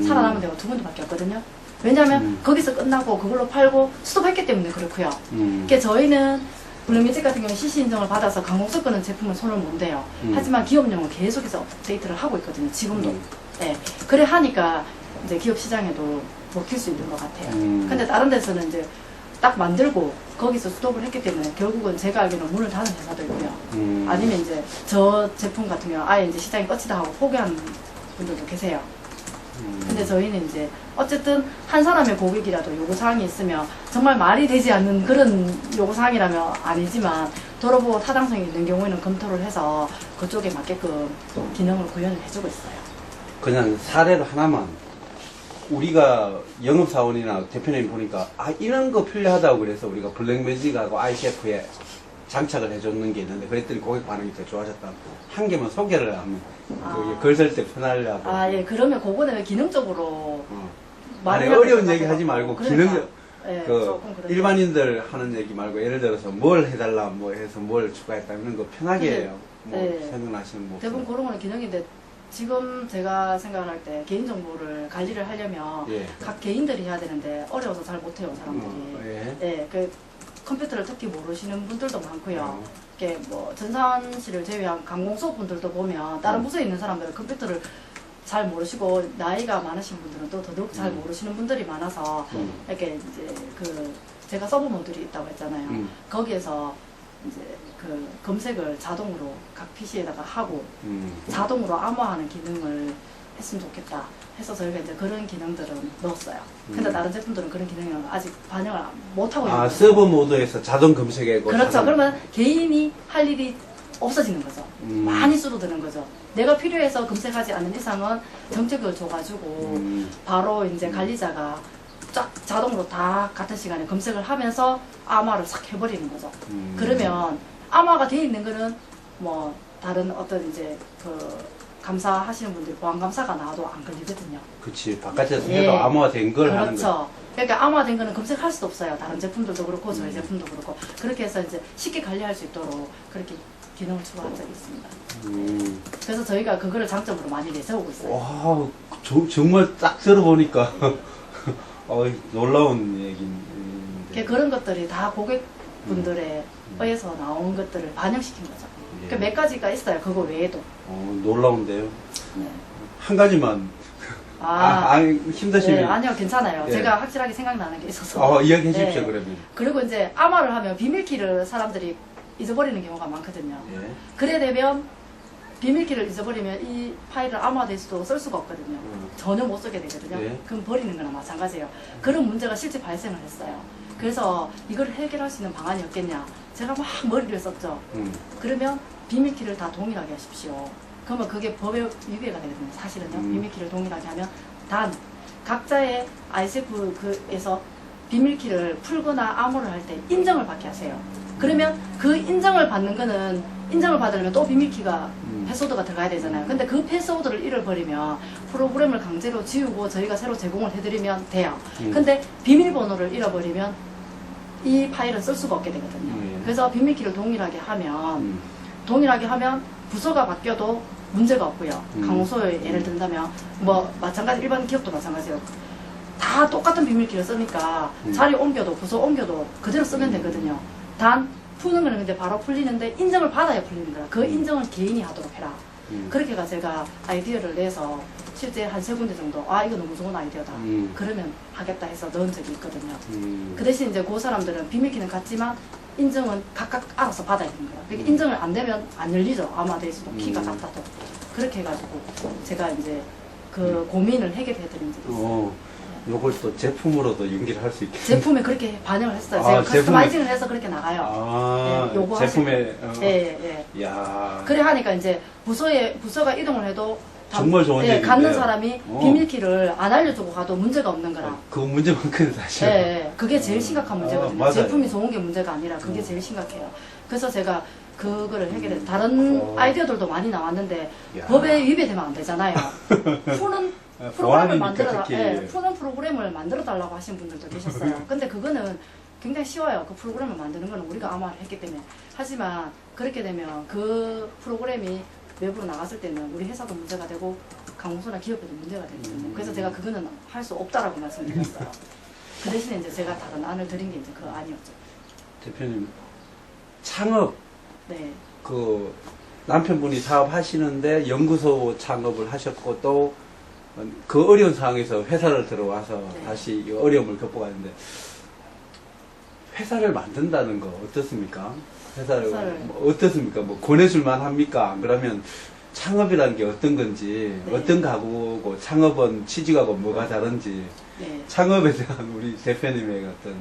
살아남은 데가 2군데밖에 없거든요. 왜냐하면 거기서 끝나고 그걸로 팔고 스톱했기 때문에 그렇고요. 그러니까 저희는 블랙매직 같은 경우는 CC 인증을 받아서 강공서 끄는 제품은 손을 못 대요. 하지만 기업용은 계속해서 업데이트를 하고 있거든요. 지금도. 네. 그래 하니까 이제 기업 시장에도 먹힐 수 있는 것 같아요. 근데 다른 데서는 이제 딱 만들고 거기서 스톱을 했기 때문에 결국은 제가 알기로는 문을 닫은 회사도 있고요. 아니면 이제 저 제품 같은 경우 아예 이제 시장이 끝이다 하고 포기한 분들도 계세요. 근데 저희는 이제 어쨌든 한 사람의 고객이라도 요구사항이 있으면 정말 말이 되지 않는 그런 요구사항이라면 아니지만 돌아보고 타당성이 있는 경우에는 검토를 해서 그쪽에 맞게끔 기능을 구현을 해주고 있어요. 그냥 사례로 하나만, 우리가 영업사원이나 대표님 보니까 이런 거 필요하다고 그래서 우리가 블랙매직하고 ICF에 장착을 해줬는 게 있는데 그랬더니 고객 반응이 되게 좋아졌다. 한 개만 소개를 하면 글 쓸 때 편하려고. 예. 그러면 그거는 기능적으로 아니, 어려운 얘기 하지 말고 그러니까. 기능, 예, 그 조금 그런데. 일반인들 하는 얘기 말고 예를 들어서 뭘 해달라 뭐 해서 뭘 추가했다 이런 거 편하게 근데, 해요. 뭐 네. 생각나시는 뭐. 대부분 그런 거는 기능인데 지금 제가 생각할 때 개인정보를 관리를 하려면 예. 각 개인들이 해야 되는데 어려워서 잘 못해요, 사람들이. 예. 예, 그 컴퓨터를 특히 모르시는 분들도 많고요. 이렇게 뭐 전산실을 제외한 강공소 분들도 보면 다른 부서에 있는 사람들은 컴퓨터를 잘 모르시고 나이가 많으신 분들은 또 더더욱 잘 모르시는 분들이 많아서 이렇게 이제 그 제가 서브 모듈이 있다고 했잖아요. 거기에서 이제 그 검색을 자동으로 각 PC에다가 하고 자동으로 암호화하는 기능을 했으면 좋겠다 해서 저희가 이제 그런 기능들은 넣었어요. 근데 다른 제품들은 그런 기능을 아직 반영을 못하고 있는 아, 거죠. 서버 모드에서 자동 검색하고. 그렇죠. 자동- 그러면 개인이 할 일이 없어지는 거죠. 많이 줄어드는 거죠. 내가 필요해서 검색하지 않는 이상은 정책을 줘가지고 바로 이제 관리자가 쫙 자동으로 다 같은 시간에 검색을 하면서 암호화를 싹 해버리는 거죠. 그러면 암호화가 돼 있는 거는 뭐 다른 어떤 이제 그 감사하시는 분들 보안감사가 나와도 안 걸리거든요. 그치. 바깥에서 예. 해도 암호화된 걸 하는 거지. 그렇죠. 그러니까 암호화된 거는 검색할 수도 없어요. 다른 제품들도 그렇고 저희 제품도 그렇고 그렇게 해서 이제 쉽게 관리할 수 있도록 그렇게 기능을 추가한 적이 있습니다. 그래서 저희가 그거를 장점으로 많이 내세우고 있어요. 와, 정말 딱 들어보니까 놀라운 얘기인데. 그런 것들이 다 고객분들의 의에서 나온 것들을 반영시킨 거죠. 예. 몇 가지가 있어요. 그거 외에도. 놀라운데요. 네. 한 가지만. 아니, 힘드시면. 네, 아니요, 괜찮아요. 예. 제가 확실하게 생각나는 게 있어서. 이야기해 주십시오, 네. 그러면. 그리고 이제 암호화를 하면 비밀키를 사람들이 잊어버리는 경우가 많거든요. 예. 그래 되면 비밀키를 잊어버리면 이 파일을 암호화돼서도 쓸 수가 없거든요. 전혀 못 쓰게 되거든요. 예. 그럼 버리는 거나 마찬가지예요. 그런 문제가 실제 발생을 했어요. 그래서 이걸 해결할 수 있는 방안이 없겠냐. 제가 막 머리를 썼죠. 그러면 비밀키를 다 동일하게 하십시오. 그러면 그게 법에 위배가 되거든요. 사실은요. 비밀키를 동일하게 하면 단 각자의 ICF에서 비밀키를 풀거나 암호를 할 때 인정을 받게 하세요. 그러면 그 인정을 받는 거는 인정을 받으려면 또 비밀키가 패스워드가 들어가야 되잖아요. 근데 그 패스워드를 잃어버리면 프로그램을 강제로 지우고 저희가 새로 제공을 해드리면 돼요. 근데 비밀번호를 잃어버리면 이 파일은 쓸 수가 없게 되거든요. 그래서 비밀키를 동일하게 하면 부서가 바뀌어도 문제가 없고요. 강호소에 예를 든다면 뭐 마찬가지 일반 기업도 마찬가지예요. 다 똑같은 비밀키를 쓰니까 자리 옮겨도 부서 옮겨도 그대로 쓰면 되거든요. 단 푸는 거는 근데 바로 풀리는데 인정을 받아야 풀리는 거라. 그 인정은 개인이 하도록 해라. 그렇게 해가 제가 아이디어를 내서 실제 한 3군데 정도 이거 너무 좋은 아이디어다. 그러면 하겠다 해서 넣은 적이 있거든요. 그 대신 이제 그 사람들은 비밀키는 같지만 인정은 각각 알아서 받아야 되는 거야. 그러니까 인정을 안 되면 안 열리죠. 아마데이스도 키가 같아도. 그렇게 해가지고 제가 이제 그 고민을 해결해드린 적이 있어요. 요걸 또 제품으로도 연기를 할 수 있게. 제품에 그렇게 반영을 했어요. 제가 커스터마이징을 해서 그렇게 나가요. 네, 요거 제품에. 예. 야. 그래 하니까 이제 부서가 이동을 해도 정말 좋은 얘기인데요. 갖는 사람이 비밀키를 안 알려주고 가도 문제가 없는 거라. 그 문제만큼 사실. 예. 그게 제일 심각한 문제거든요. 맞아요. 제품이 좋은 게 문제가 아니라 그게 제일 심각해요. 그래서 제가 그거를 해결해서 다른 아이디어들도 많이 나왔는데 야. 법에 위배되면 안 되잖아요. 푸는 프로그램을 특히. 푸는 프로그램을 만들어 달라고 하신 분들도 계셨어요. 근데 그거는 굉장히 쉬워요. 그 프로그램을 만드는 거는 우리가 암호화를 했기 때문에. 하지만 그렇게 되면 그 프로그램이 외부로 나갔을 때는 우리 회사도 문제가 되고 강공소나 기업에도 문제가 되거든요. 그래서 제가 그거는 할 수 없다라고 말씀드렸어요. 그 대신에 이제 제가 다른 안을 드린 게 이제 그 안이었죠. 대표님, 창업, 네. 그 남편분이 사업하시는데 연구소 창업을 하셨고 또 그 어려운 상황에서 회사를 들어와서 네. 다시 이 어려움을 극복하는데 회사를 만든다는 거 어떻습니까? 회사를 뭐 어떻습니까? 뭐 권해줄만 합니까? 안 그러면 창업이라는 게 어떤 건지 네. 어떤 가구고 창업은 취직하고 뭐가 다른지 네. 창업에 대한 우리 대표님의 어떤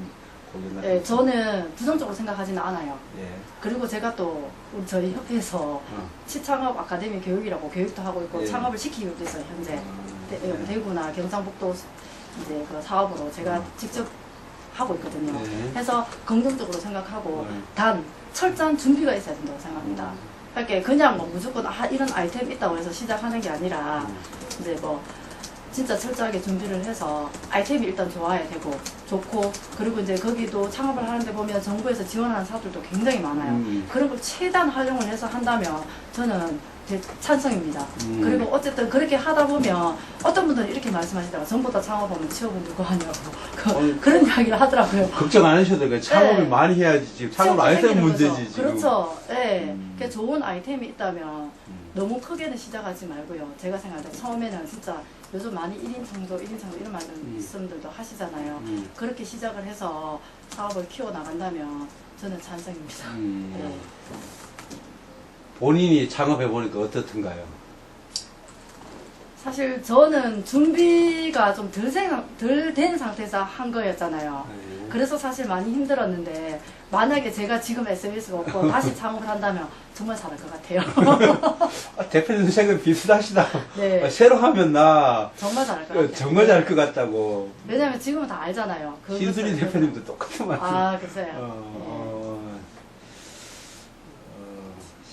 고견. 네, 저는 부정적으로 생각하지는 않아요. 예. 그리고 제가 또 우리 저희 협회에서 치창업 아카데미 교육이라고 교육도 하고 있고 예. 창업을 시키고 있어요. 현재 대구나 경상북도 이제 그 사업으로 제가 직접 하고 있거든요. 네. 해서 긍정적으로 생각하고 네. 단 철저한 준비가 있어야 된다고 생각합니다. 그러니까 그냥 뭐 무조건 이런 아이템 있다고 해서 시작하는 게 아니라 이제 뭐 진짜 철저하게 준비를 해서 아이템이 일단 좋아야 되고 좋고 그리고 이제 거기도 창업을 하는데 보면 정부에서 지원하는 사업들도 굉장히 많아요. 그런 걸 최대한 활용을 해서 한다면 저는 찬성입니다. 그리고 어쨌든 그렇게 하다 보면 어떤 분들은 이렇게 말씀하시다가 전부 다 창업하면 취업은 누구 하냐고 그런 이야기를 하더라고요. 걱정 안 하셔도 돼요. 창업을 네. 많이 해야지 지금 창업을 안 했으면 문제지 지금. 그렇죠. 네. 좋은 아이템이 있다면 너무 크게는 시작하지 말고요. 제가 생각할 때 처음에는 진짜 요즘 많이 1인 창조 이런 말씀들도 하시잖아요. 그렇게 시작을 해서 사업을 키워나간다면 저는 찬성입니다. 네. 본인이 창업해 보니까 어떻던가요? 사실 저는 준비가 좀 덜 된 상태에서 한 거였잖아요. 네. 그래서 사실 많이 힘들었는데 만약에 제가 지금 SBS가 없고 다시 창업을 한다면 정말 잘할 것 같아요. 대표님 생각 비슷하시다. 네. 새로 하면 나 정말 잘할 것 같아요. 정말 잘할 것 같다고. 왜냐면 지금은 다 알잖아요. 신순이 대표님도 똑같은 말씀. 아, 글쎄요.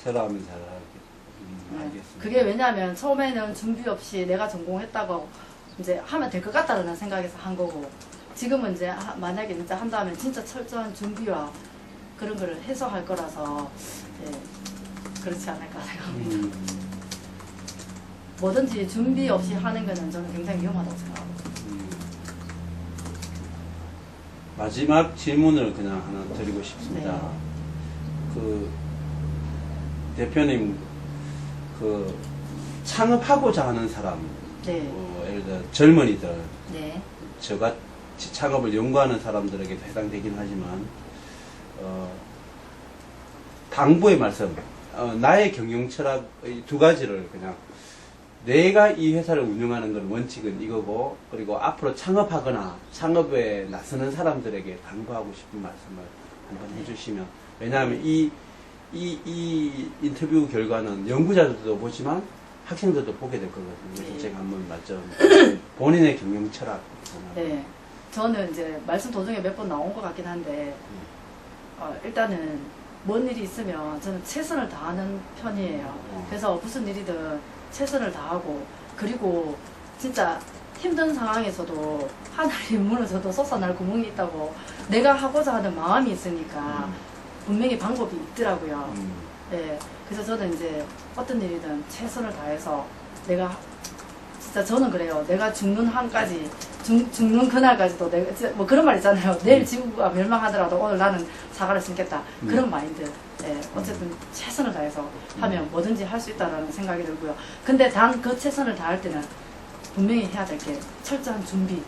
새로 하면 잘하겠. 네. 알겠습니다. 그게 왜냐면 처음에는 준비 없이 내가 전공했다고 이제 하면 될 것 같다라는 생각에서 한 거고 지금은 이제 만약에 진짜 한다면 진짜 철저한 준비와 그런 거를 해서 할 거라서 그렇지 않을까 생각합니다. 뭐든지 준비 없이 하는 거는 저는 굉장히 위험하다고 생각합니다. 마지막 질문을 그냥 하나 드리고 싶습니다. 네. 그 대표님 그 창업하고자 하는 사람, 네. 예를 들어 젊은이들, 네. 저같이 창업을 연구하는 사람들에게도 해당되긴 하지만 당부의 말씀, 나의 경영 철학 두 가지를 그냥 내가 이 회사를 운영하는 건 원칙은 이거고 그리고 앞으로 창업하거나 창업에 나서는 사람들에게 당부하고 싶은 말씀을 한번 해주시면 왜냐하면 이 인터뷰 결과는 연구자들도 보지만 학생들도 보게 될 거거든요. 그래서 네. 제가 한번 맞죠. 본인의 경영 철학. 네. 저는 이제 말씀 도중에 몇 번 나온 것 같긴 한데 일단은 뭔 일이 있으면 저는 최선을 다하는 편이에요. 그래서 무슨 일이든 최선을 다하고 그리고 진짜 힘든 상황에서도 하늘이 무너져도 솟아날 구멍이 있다고 내가 하고자 하는 마음이 있으니까 분명히 방법이 있더라고요. 네. 그래서 저는 이제 어떤 일이든 최선을 다해서 내가 진짜 저는 그래요. 내가 죽는 한까지 죽는 그날까지도 내가 뭐 그런 말 있잖아요. 내일 지구가 멸망하더라도 오늘 나는 사과를 심겠다. 그런 마인드. 네. 어쨌든 최선을 다해서 하면 뭐든지 할 수 있다라는 생각이 들고요. 근데 단 그 최선을 다할 때는 분명히 해야 될 게 철저한 준비.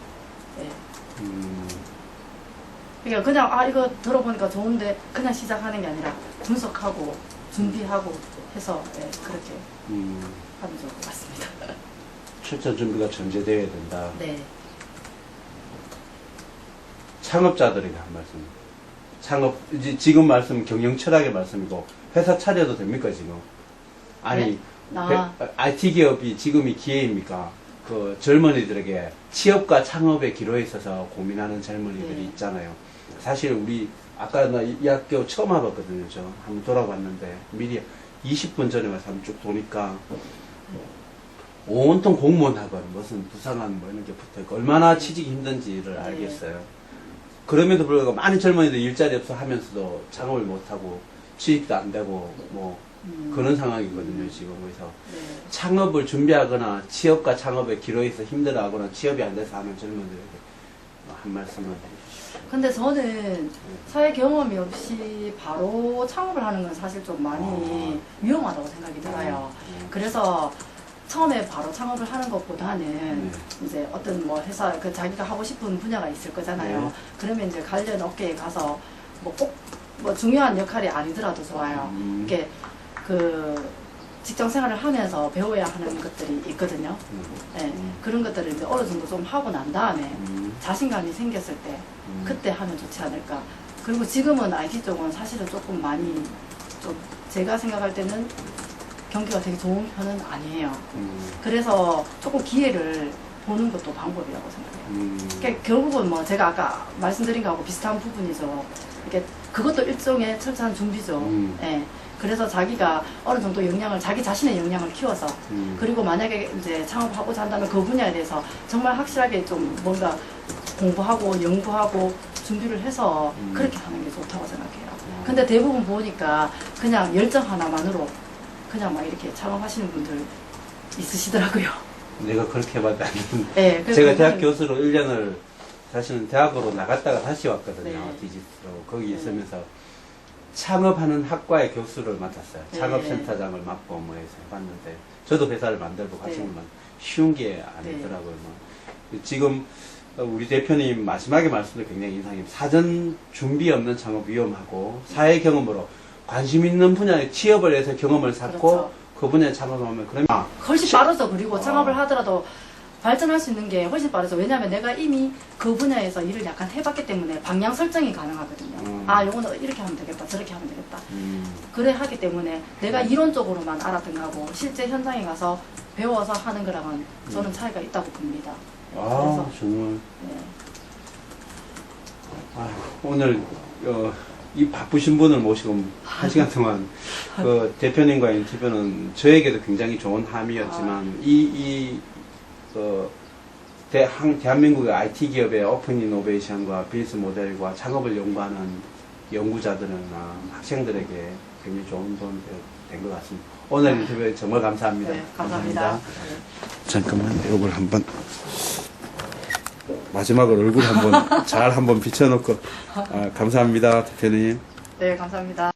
네. 그러니까 그냥 이거 들어보니까 좋은데 그냥 시작하는 게 아니라 분석하고 준비하고 해서 그렇게 하면 좋을 것 같습니다. 출전 준비가 전제되어야 된다. 네. 창업자들에게 한 말씀. 지금 말씀 경영 철학의 말씀이고 회사 차려도 됩니까 지금? 아니 IT 기업이 지금이 기회입니까? 그 젊은이들에게 취업과 창업의 기로에 있어서 고민하는 젊은이들이 있잖아요. 사실 우리 아까 나 이 학교 처음 와봤거든요. 저 한번 돌아봤는데 미리 20분 전에 와서 한번 쭉 보니까 온통 공무원 학원 무슨 부상한 뭐 이런 게 붙어있고 얼마나 취직이 힘든지를 알겠어요. 그럼에도 불구하고 많은 젊은이들 일자리 없어 하면서도 창업을 못하고 취직도 안 되고 뭐 그런 상황이거든요 지금. 그래서 창업을 준비하거나 취업과 창업의 기로에서 힘들어하거나 취업이 안 돼서 하는 젊은이들에게 한 말씀을 해주십시오. 근데 저는 사회 경험이 없이 바로 창업을 하는 건 사실 좀 많이 위험하다고 생각이 들어요. 그래서 처음에 바로 창업을 하는 것보다는 이제 어떤 뭐 회사 자기가 하고 싶은 분야가 있을 거잖아요. 그러면 이제 관련 업계에 가서 뭐 꼭 뭐 중요한 역할이 아니더라도 좋아요. 이렇게 그 직장 생활을 하면서 배워야 하는 것들이 있거든요. 네, 그런 것들을 이제 어느 정도 좀 하고 난 다음에 자신감이 생겼을 때 그때 하면 좋지 않을까. 그리고 지금은 IT 쪽은 사실은 조금 많이 좀 제가 생각할 때는 경기가 되게 좋은 편은 아니에요. 그래서 조금 기회를 보는 것도 방법이라고 생각해요. 그러니까 결국은 뭐 제가 아까 말씀드린 거하고 비슷한 부분이죠. 이렇게 그것도 일종의 철저한 준비죠. 네. 그래서 자기가 어느 정도 자기 자신의 역량을 키워서 그리고 만약에 이제 창업하고자 한다면 그 분야에 대해서 정말 확실하게 좀 뭔가 공부하고 연구하고 준비를 해서 그렇게 하는 게 좋다고 생각해요. 근데 대부분 보니까 그냥 열정 하나만으로 그냥 막 이렇게 창업하시는 분들 있으시더라고요. 내가 그렇게 해봤다. 네, 그래서 제가 대학 그거는- 교수로 1년을 사실은 대학으로 나갔다가 다시 왔거든요. 네. 디지털로. 거기 네. 있으면서 창업하는 학과의 교수를 맡았어요. 네. 창업센터장을 맡고 뭐 해서 해봤는데 저도 회사를 만들고 같이 네. 하면 쉬운 게 아니더라고요. 뭐. 지금 우리 대표님 마지막에 말씀도 굉장히 인상이 사전 준비 없는 창업 위험하고 사회 경험으로 관심 있는 분야에 취업을 해서 경험을 쌓고 그렇죠. 그 분야에 창업을 하면 그러면 훨씬 빠르죠. 그리고 아. 창업을 하더라도 발전할 수 있는 게 훨씬 빠르죠. 왜냐하면 내가 이미 그 분야에서 일을 약간 해봤기 때문에 방향 설정이 가능하거든요. 아, 요거는 이렇게 하면 되겠다, 저렇게 하면 되겠다. 그래 하기 때문에 내가 이론적으로만 알았던 거하고 실제 현장에 가서 배워서 하는 거랑은 저는 차이가 있다고 봅니다. 아, 정말. 네. 아, 오늘 이 바쁘신 분을 모시고 1시간 동안 그 대표님과 인터뷰는 저에게도 굉장히 좋은 함이었지만 대한민국의 IT 기업의 오픈 이노베이션과 비즈니스 모델과 창업을 연구하는 연구자들이나 학생들에게 굉장히 좋은 도움이 된 것 같습니다. 오늘 인터뷰 정말 감사합니다. 네, 감사합니다. 잠깐만, 이걸 한번 마지막으로 얼굴 한번 잘 한번 비춰놓고 감사합니다, 대표님. 네, 감사합니다.